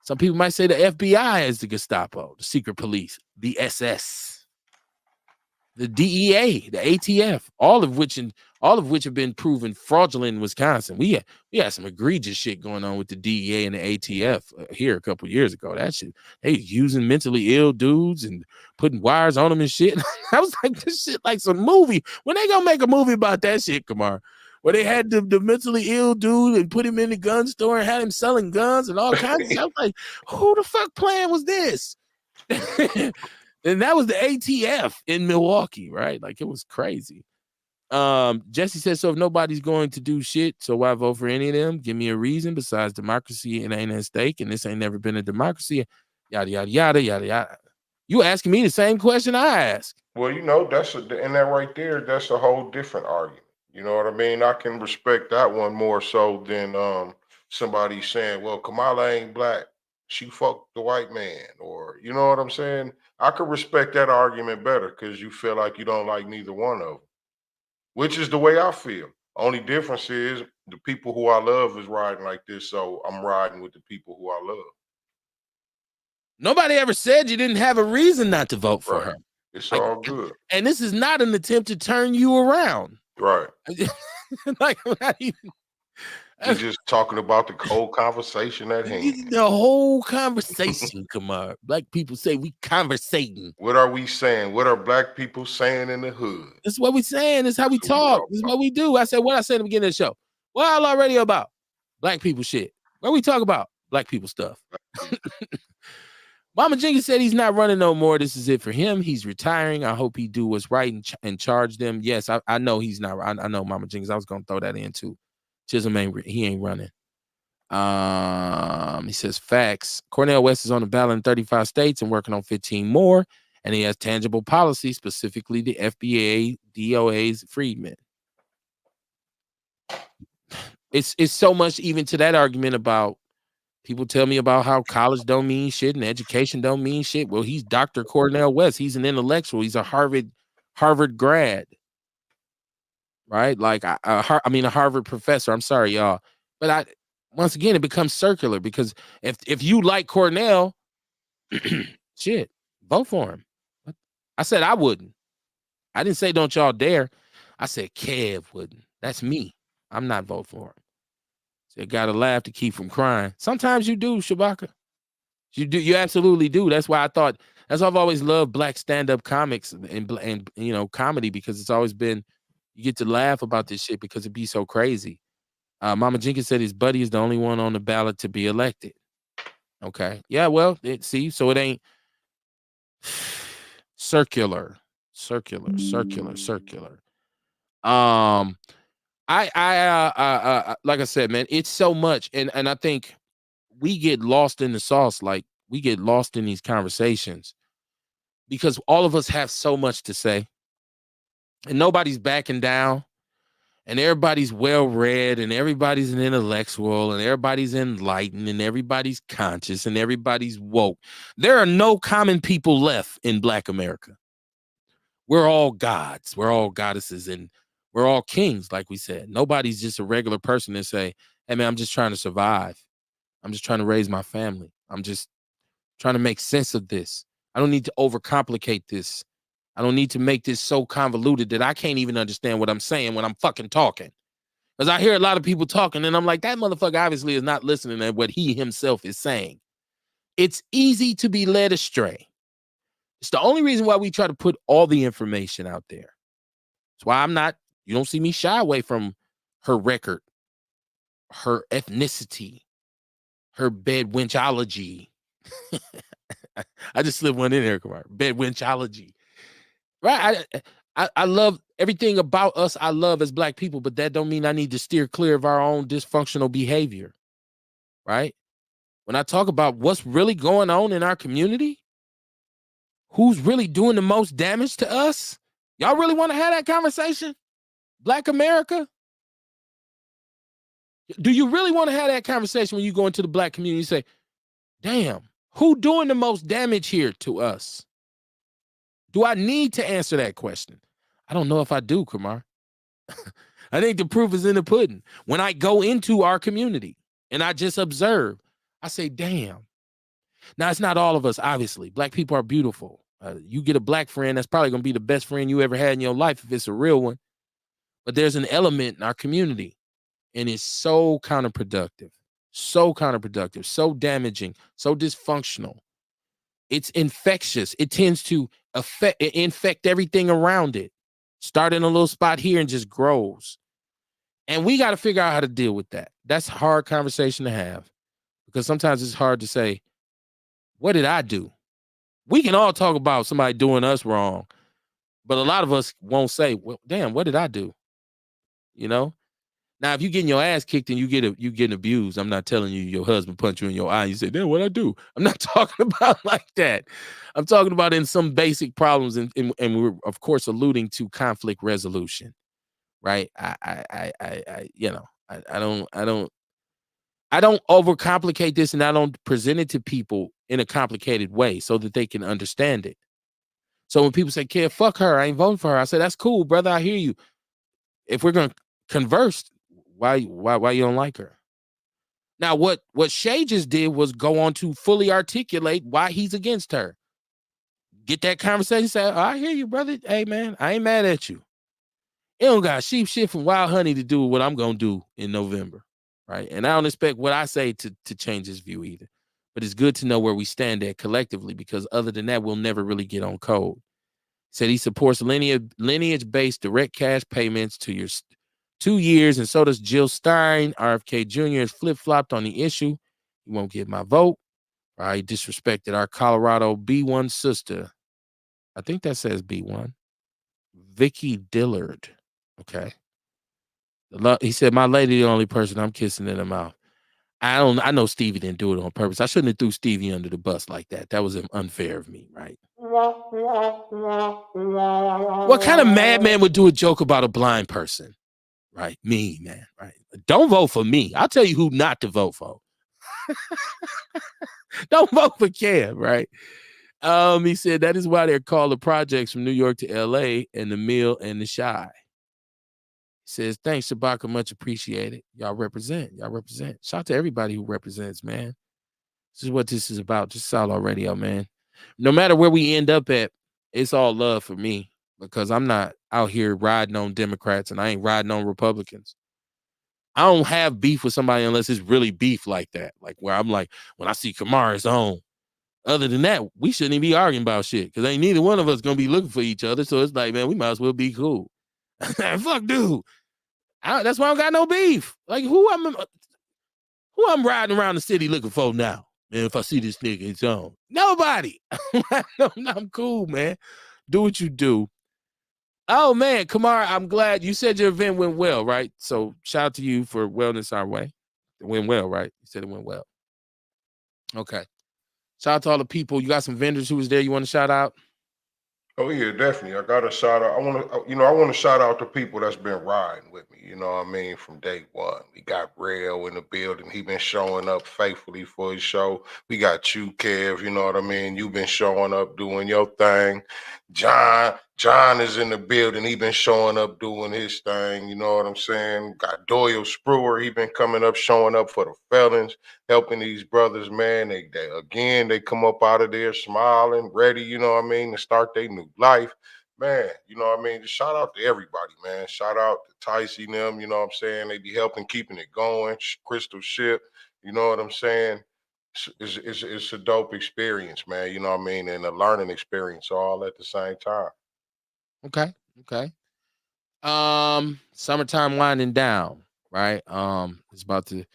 Some people might say the FBI is the Gestapo, the secret police, the SS, the DEA, the ATF, all of which have been proven fraudulent in Wisconsin. We had some egregious shit going on with the DEA and the ATF here a couple years ago. That shit, they using mentally ill dudes and putting wires on them and shit. I was like, this shit like some movie. When they gonna make a movie about that shit, Kamar? Where they had the mentally ill dude and put him in the gun store and had him selling guns and all kinds of stuff. I was like, who the fuck plan was this? And that was the ATF in Milwaukee, right? Like, it was crazy. Jesse says, so if nobody's going to do shit, so why vote for any of them? Give me a reason besides democracy and ain't at stake, and this ain't never been a democracy. Yada yada yada yada yada. You asking me the same question I asked. Well, you know, and that right there, that's a whole different argument. You know what I mean? I can respect that one more so than somebody saying, well, Kamala ain't black. She fucked the white man. Or, you know what I'm saying? I could respect that argument better because you feel like you don't like neither one of them, which is the way I feel. Only difference is the people who I love is riding like this, so I'm riding with the people who I love. Nobody ever said you didn't have a reason not to vote for her. It's all good. And this is not an attempt to turn you around. Right. Like, I'm not even. We're just talking about the whole conversation at hand. The whole conversation, Kamar. Black people say we conversating. What are we saying? What are black people saying in the hood? This is what we saying. This is how we talk. This is what we do. I said what I said at the beginning of the show. What Outlaw Radio about? Black people shit. What we talk about? Black people stuff. Mama Jenkins said he's not running no more. This is it for him. He's retiring. I hope he do what's right and charge them. Yes, I know he's not. I know Mama Jenkins. I was gonna throw that in too. Chisholm ain't running. He says facts. Cornel West is on the ballot in 35 states and working on 15 more, and he has tangible policy, specifically the FBA, DOA's freedmen. It's so much even to that argument about people tell me about how college don't mean shit and education don't mean shit. Well, he's Dr. Cornel West. He's an intellectual. He's a Harvard grad. Right? Like, a Harvard professor. I'm sorry, y'all. But once again, it becomes circular because if you like Cornell, shit, vote for him. I said I wouldn't. I didn't say don't y'all dare. I said Kev wouldn't. That's me. I'm not voting for him. So you gotta laugh to keep from crying. Sometimes you do, Shabaka. You do. You absolutely do. That's why I've always loved black stand-up comics and you know, comedy, because it's always been, you get to laugh about this shit because it be so crazy. Mama Jenkins said his buddy is the only one on the ballot to be elected. Okay. Yeah, well, so it ain't circular. I like I said, man, it's so much. And I think we get lost in the sauce. Like, we get lost in these conversations because all of us have so much to say. and nobody's backing down, and everybody's well-read, and everybody's an intellectual, and everybody's enlightened, and everybody's conscious, and everybody's woke. There are no common people left in Black America. We're all gods, we're all goddesses, and we're all kings, like we said. Nobody's just a regular person that say, hey man, I'm just trying to survive. I'm just trying to raise my family. I'm just trying to make sense of this. I don't need to overcomplicate this. I don't need to make this so convoluted that I can't even understand what I'm saying when I'm fucking talking. Because I hear a lot of people talking and I'm like, that motherfucker obviously is not listening to what he himself is saying. It's easy to be led astray. It's the only reason why we try to put all the information out there. That's why you don't see me shy away from her record, her ethnicity, her bedwenchology. I just slipped one in there, Kumar. Bedwenchology. Right? I love everything about us. I love as Black people, but that don't mean I need to steer clear of our own dysfunctional behavior. Right? When I talk about what's really going on in our community, who's really doing the most damage to us, y'all really want to have that conversation? Black America? Do you really want to have that conversation when you go into the Black community and say, damn, who doing the most damage here to us? Do I need to answer that question? I don't know if I do, Kumar. I think the proof is in the pudding. When I go into our community and I just observe, I say, damn. Now, it's not all of us, obviously. Black people are beautiful. You get a Black friend, that's probably going to be the best friend you ever had in your life if it's a real one. But there's an element in our community, and it's so counterproductive, so damaging, so dysfunctional. It's infectious. It tends to infect everything around it. Start in a little spot here and just grows. And we got to figure out how to deal with that. That's a hard conversation to have, because sometimes it's hard to say, what did I do? We can all talk about somebody doing us wrong, but a lot of us won't say, well, damn, what did I do? You know? Now, if you're getting your ass kicked and you getting abused, I'm not telling you your husband punched you in your eye and you say, damn, what'd I do? I'm not talking about like that. I'm talking about in some basic problems, and we're, of course, alluding to conflict resolution, right? I don't overcomplicate this, and I don't present it to people in a complicated way so that they can understand it. So when people say, kid, fuck her, I ain't voting for her, I say, that's cool, brother, I hear you. If we're going to converse, why you don't like her? Now, what Shay just did was go on to fully articulate why he's against her. Get that conversation, say, oh, I hear you, brother. Hey, man, I ain't mad at you. It don't got sheep shit from Wild Honey to do with what I'm going to do in November, right? And I don't expect what I say to change his view either. But it's good to know where we stand at collectively, because other than that, we'll never really get on code. Said he supports lineage-based direct cash payments to your 2 years, and so does Jill Stein. RFK Jr. has flip-flopped on the issue. He won't get my vote. He disrespected our Colorado B1 sister. I think that says B1. Vicky Dillard. Okay. He said, my lady, the only person I'm kissing in the mouth. I know Stevie didn't do it on purpose. I shouldn't have threw Stevie under the bus like that. That was unfair of me, right? What kind of madman would do a joke about a blind person? Right? Me, man. Right? Don't vote for me. I'll tell you who not to vote for. Don't vote for Cam, right? He said that is why they're called the projects from New York to LA, and the Mill and the Shy. He says, thanks, Shabaka, much appreciated. Y'all represent. Shout out to everybody who represents, man. This is what this is about. Just Outlaw Radio, man. No matter where we end up at, it's all love for me, because I'm not out here riding on Democrats and I ain't riding on Republicans. I don't have beef with somebody unless it's really beef like that. Like where I'm like, when I see Kamar, it's on. Other than that, we shouldn't even be arguing about shit, because ain't neither one of us going to be looking for each other. So it's like, man, we might as well be cool. Fuck, dude. That's why I don't got no beef. Like who I'm riding around the city looking for now? Man, if I see this nigga, it's on. Nobody. I'm cool, man. Do what you do. Oh, man, Kamar, I'm glad you said your event went well, right? So shout out to you for Wellness Our Way. It went well, right? You said it went well. Okay. Shout out to all the people. You got some vendors who was there you want to shout out? Oh yeah, definitely. I got a shout out. I want to shout out the people that's been riding with me. You know what I mean? From day one, we got Rail in the building. He been showing up faithfully for his show. We got you, Kev. You know what I mean? You've been showing up doing your thing. John is in the building. He been showing up doing his thing. You know what I'm saying? Got Doyle Spruer. He been coming up, showing up for the felons, helping these brothers, man. They come up out of there smiling, ready, you know what I mean, to start their new life. Man, you know what I mean? Just shout out to everybody, man. Shout out to Ticey and them, you know what I'm saying? They be helping keeping it going. Crystal Ship, you know what I'm saying? It's a dope experience, man. You know what I mean? And a learning experience all at the same time. Okay. Summertime winding down, right? It's about to,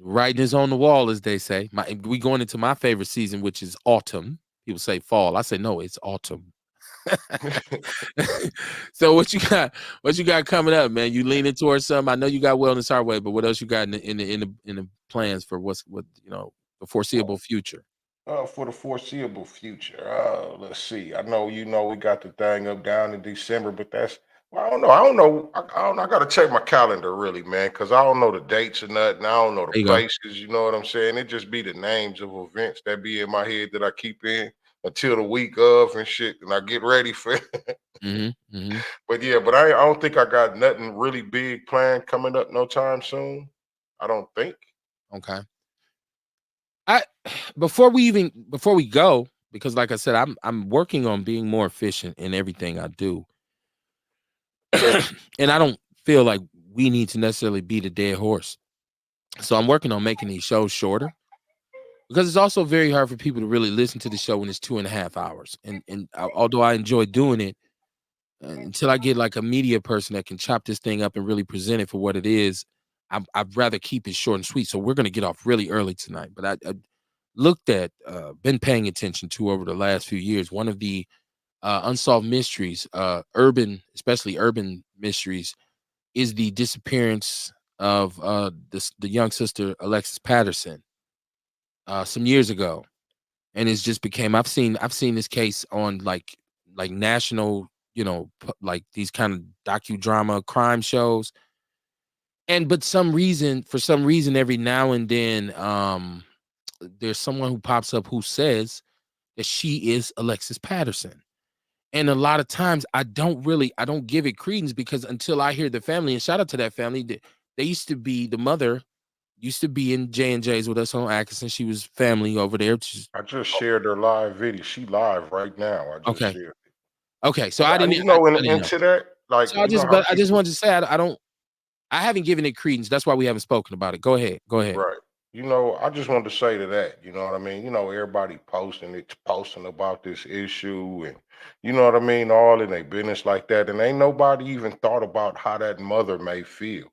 writing is on the wall, as they say. We going into my favorite season, which is autumn. People say fall. I say no, it's autumn. So what you got coming up, man? You leaning towards something? I know you got Wellness Our Way, but what else you got in the plans for the foreseeable future? For the foreseeable future, let's see. I know we got the thing up down in December, but I don't know. I got to check my calendar really, man, because I don't know the dates or nothing. I don't know the There you go. places. You know what I'm saying? It just be the names of events that be in my head that I keep in until the week of and shit, and I get ready for it. But yeah, I don't think I got nothing really big planned coming up no time soon. I don't think. Okay. Before we go, because like I said, I'm working on being more efficient in everything I do. And I don't feel like we need to necessarily beat a dead horse. So I'm working on making these shows shorter, because it's also very hard for people to really listen to the show when it's 2.5 hours. And although I enjoy doing it, until I get like a media person that can chop this thing up and really present it for what it is, I'd rather keep it short and sweet. So we're going to get off really early tonight. But I looked at, been paying attention to over the last few years, one of the unsolved mysteries, especially urban mysteries, is the disappearance of the young sister Alexis Patterson some years ago. And it's just became, I've seen this case on like national, like these kind of docudrama crime shows. But for some reason, every now and then, there's someone who pops up who says that she is Alexis Patterson. And a lot of times I don't give it credence, because until I hear the family, and shout out to that family, they used to be, the mother used to be in J&J's with us on Atkinson. She was family over there. I just shared her live video. She live right now. I just Okay. shared. Okay. So I I didn't, you know, I didn't know. into that, like, So I just wanted to say, I haven't given it credence. That's why we haven't spoken about it. Go ahead. right. You know, I just wanted to say to that, you know what I mean? You know, everybody posting about this issue, and you know what I mean, all in their business like that. And ain't nobody even thought about how that mother may feel.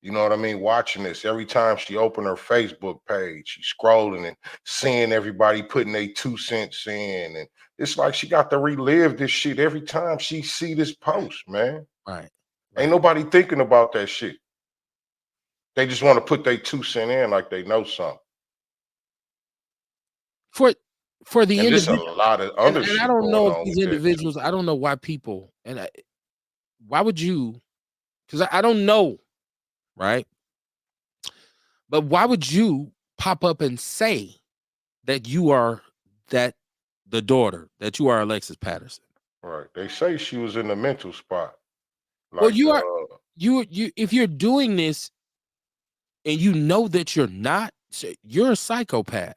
You know what I mean? Watching this every time she opened her Facebook page, she's scrolling and seeing everybody putting their 2 cents in. And it's like she got to relive this shit every time she see this post, man. Right. Ain't nobody thinking about that shit. They just want to put their 2 cents in like they know something. For the And there's a individual, lot of other and shit I don't going know if on these with that too. individuals, I don't know why people, why would you, because I don't know, right? But why would you pop up and say that you are the daughter, that you are Alexis Patterson? Right. They say she was in the mental spot. Well, Like, you if you're doing this and you know that you're not, you're a psychopath.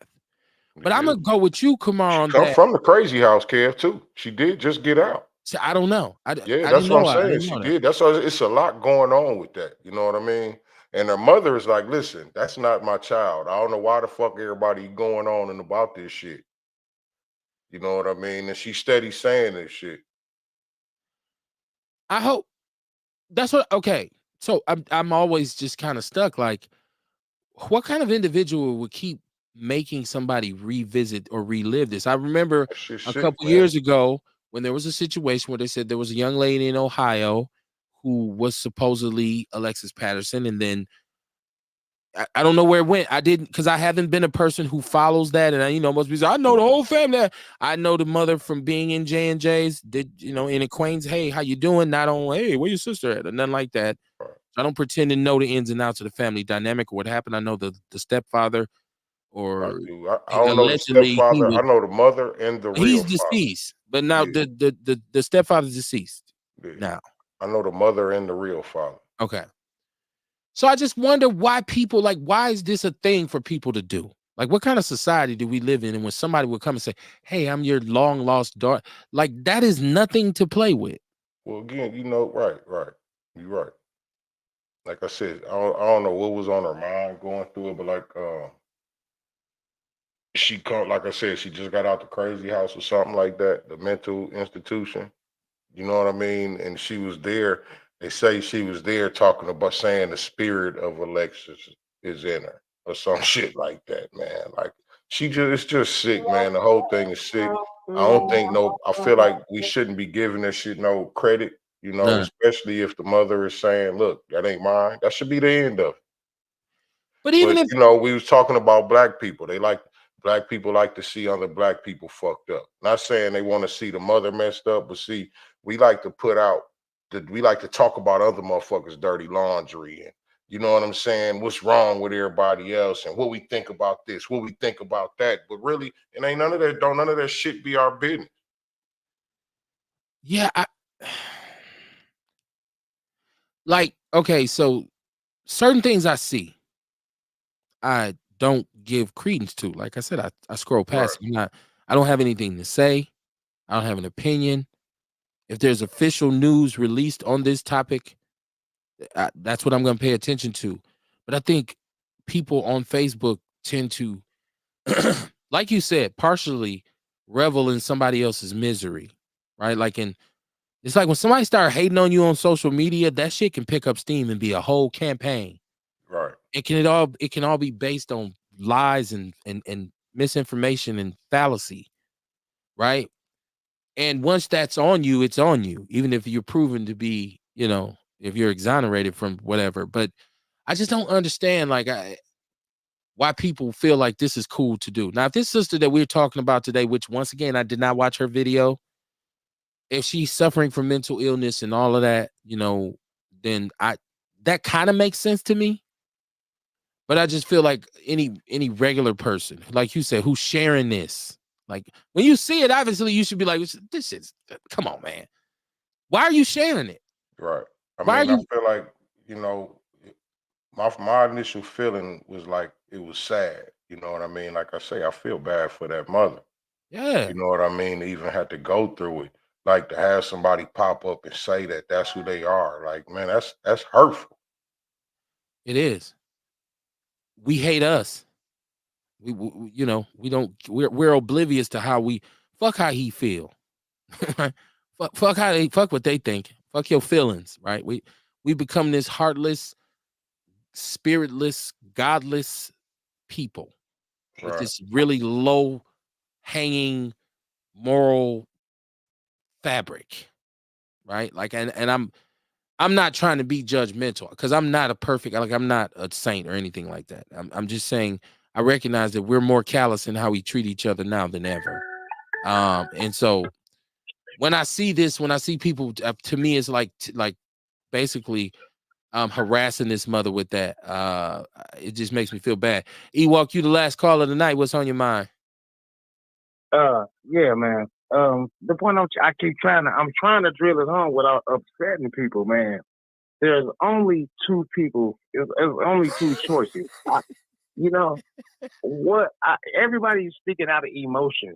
But I'm yeah. gonna go with you, Kamar, She on come that. from the crazy house, Kev, too. She did just get out. So I don't know. Yeah, I that's didn't what I'm know. I saying. didn't She know that. did. That's why it's a lot going on with that. You know what I mean? And her mother is like, listen, that's not my child. I don't know why the fuck everybody going on and about this shit. You know what I mean? And she's steady saying this shit. I hope that's what. Okay, so I'm always just kind of stuck. Like, what kind of individual would keep making somebody revisit or relive this? I remember That shit a sick, couple man. years ago when there was a situation where they said there was a young lady in Ohio who was supposedly Alexis Patterson, and then I don't know where it went. I didn't, because I haven't been a person who follows that. And most people say, I know the whole family. I know the mother from being in J&J's, in Queens. Hey, how you doing? Not on, hey, where your sister at? Or nothing like that. I don't pretend to know the ins and outs of the family dynamic or what happened. I know the stepfather, or I don't know the stepfather. I know the mother and the real he's father. deceased, but now the stepfather's deceased now. I know the mother and the real father. Okay. So I just wonder why people, like, why is this a thing for people to do? Like, what kind of society do we live in? And when somebody would come and say, hey, I'm your long lost daughter, like, that is nothing to play with. Well, again, right. You're right. Like I said, I don't know what was on her mind going through it, but like, like I said, she just got out the crazy house or something like that, the mental institution. You know what I mean? And she was there. They say she was there talking about saying the spirit of Alexis is in her or some shit like that, man. Like it's just sick, man. The whole thing is sick. I feel like we shouldn't be giving this shit no credit, especially if the mother is saying, look, that ain't mine. That should be the end of it. But even if we was talking about black people, black people like to see other black people fucked up. Not saying they want to see the mother messed up, but see, we like to talk about other motherfuckers' dirty laundry, and you know what I'm saying? What's wrong with everybody else, and what we think about this, what we think about that. But really, it ain't none of that. Don't none of that shit be our business. Yeah, like, okay, so certain things I see, I don't give credence to. Like I said, I scroll past. Right. I don't have anything to say. I don't have an opinion. If there's official news released on this topic, that's what I'm going to pay attention to. But I think people on Facebook tend to, like you said, partially revel in somebody else's misery, right? It's like when somebody start hating on you on social media, that shit can pick up steam and be a whole campaign. Right. It can all be based on lies and misinformation and fallacy, right? And once that's on you, it's on you, even if you're proven to be, if you're exonerated from whatever. But I just don't understand, like, why people feel like this is cool to do. Now, if this sister that we're talking about today, which once again, I did not watch her video, if she's suffering from mental illness and all of that, then that kind of makes sense to me. But I just feel like any regular person, like you said, who's sharing this, like when you see it, obviously you should be like, this is, come on, man. Why are you sharing it? Right. I feel like, my initial feeling was like, it was sad. You know what I mean? Like I say, I feel bad for that mother. Yeah. You know what I mean? To even have to go through it. Like to have somebody pop up and say that that's who they are. Like, man, that's hurtful. It is. We hate us. We're oblivious to how he feel. fuck what they think. Fuck your feelings, right? We become this heartless, spiritless, godless people with this really low hanging moral fabric, right? Like, and I'm not trying to be judgmental because I'm not a perfect, like, I'm not a saint or anything like that. I'm just saying I recognize that we're more callous in how we treat each other now than ever. And so when I see people, to me, it's like basically harassing this mother with that. It just makes me feel bad. Ewok, you the last call of the night. What's on your mind? Yeah, man. The point I'm trying to drill it home without upsetting people, man. There's only two people. There's only two choices. Everybody's speaking out of emotion.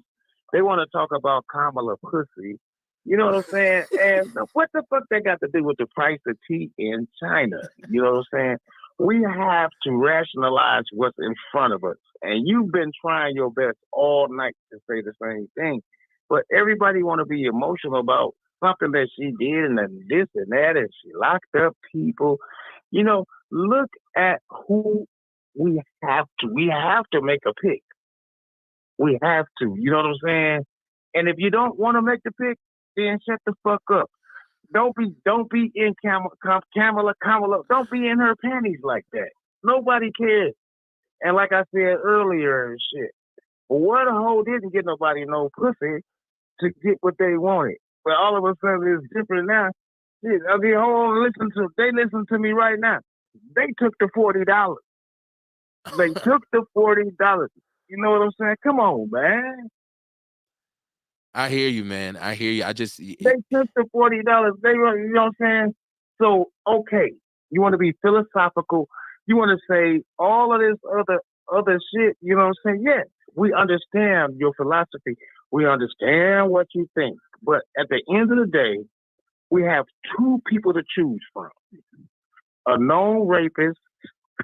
They want to talk about Kamala pussy. You know what I'm saying? And what the fuck that got to do with the price of tea in China? You know what I'm saying? We have to rationalize what's in front of us. And you've been trying your best all night to say the same thing. But everybody want to be emotional about something that she did and then this and that, and she locked up people. Look at who we have to. We have to make a pick. We have to. You know what I'm saying? And if you don't want to make the pick, then shut the fuck up. Don't be in Kamala. Don't be in her panties like that. Nobody cares. And like I said earlier and shit, what hoe didn't get nobody no pussy to get what they wanted? But all of a sudden it's different now. Shit, I mean, hold on, they listen to me right now. They took the $40. They took the $40. You know what I'm saying? Come on, man. I hear you, man. I hear you. They took the $40. They were, you know what I'm saying? So, okay, you want to be philosophical. You want to say all of this other shit. You know what I'm saying? Yes, we understand your philosophy. We understand what you think. But at the end of the day, we have two people to choose from: a known rapist,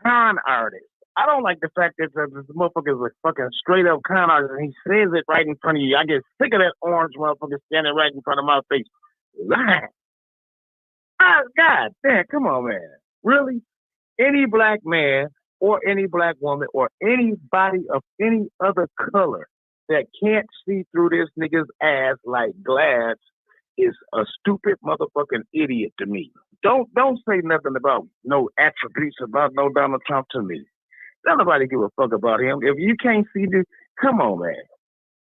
con artist. I don't like the fact that this motherfucker is a fucking straight up con artist and he says it right in front of you. I get sick of that orange motherfucker standing right in front of my face. Lying. Oh, God damn, come on, man. Really? Any black man or any black woman or anybody of any other color that can't see through this nigga's ass like glass is a stupid motherfucking idiot to me. Don't say nothing about no attributes about no Donald Trump to me. Don't nobody give a fuck about him. If you can't see this, come on, man.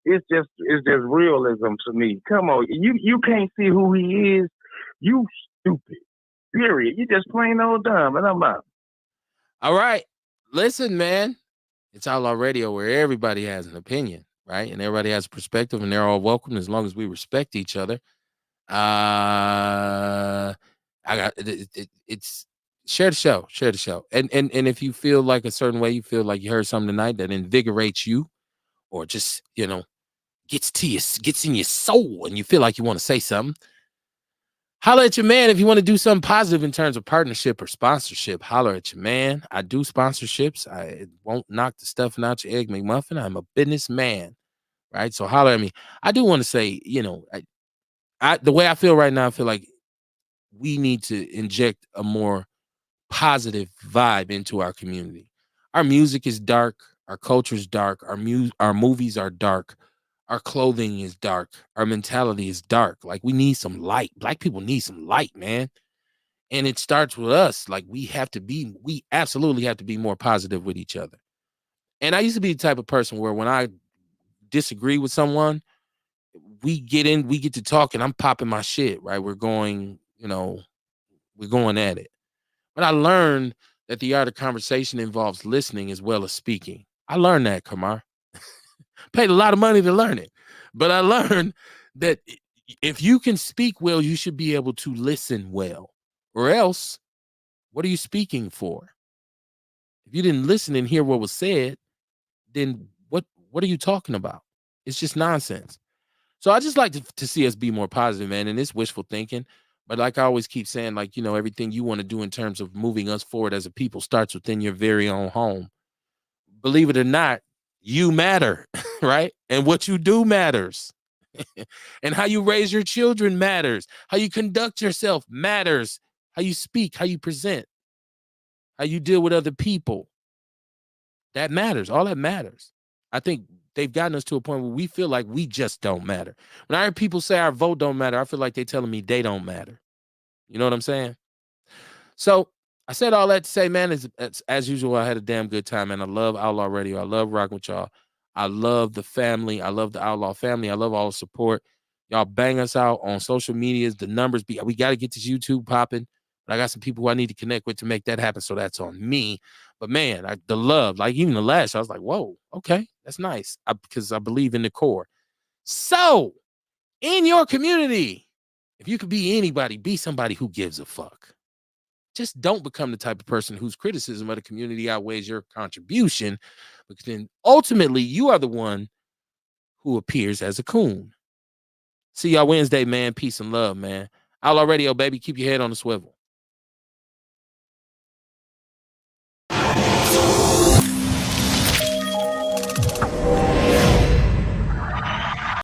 It's just realism to me. Come on, you can't see who he is. You stupid. Period. You just plain old dumb, and I'm out. All right, listen, man. It's Outlaw Radio where everybody has an opinion, right? And everybody has a perspective, and they're all welcome as long as we respect each other. It's share the show, and if you feel like a certain way, you feel like you heard something tonight that invigorates you, or just gets in your soul, and you feel like you want to say something. Holler at your man if you want to do something positive in terms of partnership or sponsorship. Holler at your man. I do sponsorships. I won't knock the stuffing out your egg McMuffin. I'm a businessman, right? So holler at me. I do want to say, the way I feel right now, I feel like we need to inject a more positive vibe into our community. Our music is dark. Our culture is dark. Our movies are dark. Our clothing is dark. Our mentality is dark. Like, we need some light. Black people need some light, man. And it starts with us. Like, we absolutely have to be more positive with each other. And I used to be the type of person where when I disagree with someone, we get to talk and I'm popping my shit, right? We're going at it. But I learned that the art of conversation involves listening as well as speaking. I learned that, Kamar. Paid a lot of money to learn it. But I learned that if you can speak well, you should be able to listen well. Or else, what are you speaking for? If you didn't listen and hear what was said, then what are you talking about? It's just nonsense. So I just like to see us be more positive, man. And it's wishful thinking. But like I always keep saying, like, everything you want to do in terms of moving us forward as a people starts within your very own home. Believe it or not, you matter, right? And what you do matters. And how you raise your children matters. How you conduct yourself matters. How you speak, how you present, how you deal with other people. That matters. All that matters. I think they've gotten us to a point where we feel like we just don't matter. When I hear people say our vote don't matter, I feel like they're telling me they don't matter. You know what I'm saying? So I said all that to say, man, as usual, I had a damn good time, and I love Outlaw Radio. I love rocking with y'all. I love the family. I love the Outlaw family. I love all the support. Y'all bang us out on social medias. The numbers, we got to get this YouTube popping. But I got some people who I need to connect with to make that happen, so that's on me. But man, the love, like even the last, I was like, whoa, okay, that's nice, because I believe in the core. So in your community, if you could be anybody, be somebody who gives a fuck. Just don't become the type of person whose criticism of the community outweighs your contribution, because then ultimately you are the one who appears as a coon. See y'all Wednesday, man. Peace and love, man. Outlaw Radio, baby. Keep your head on the swivel.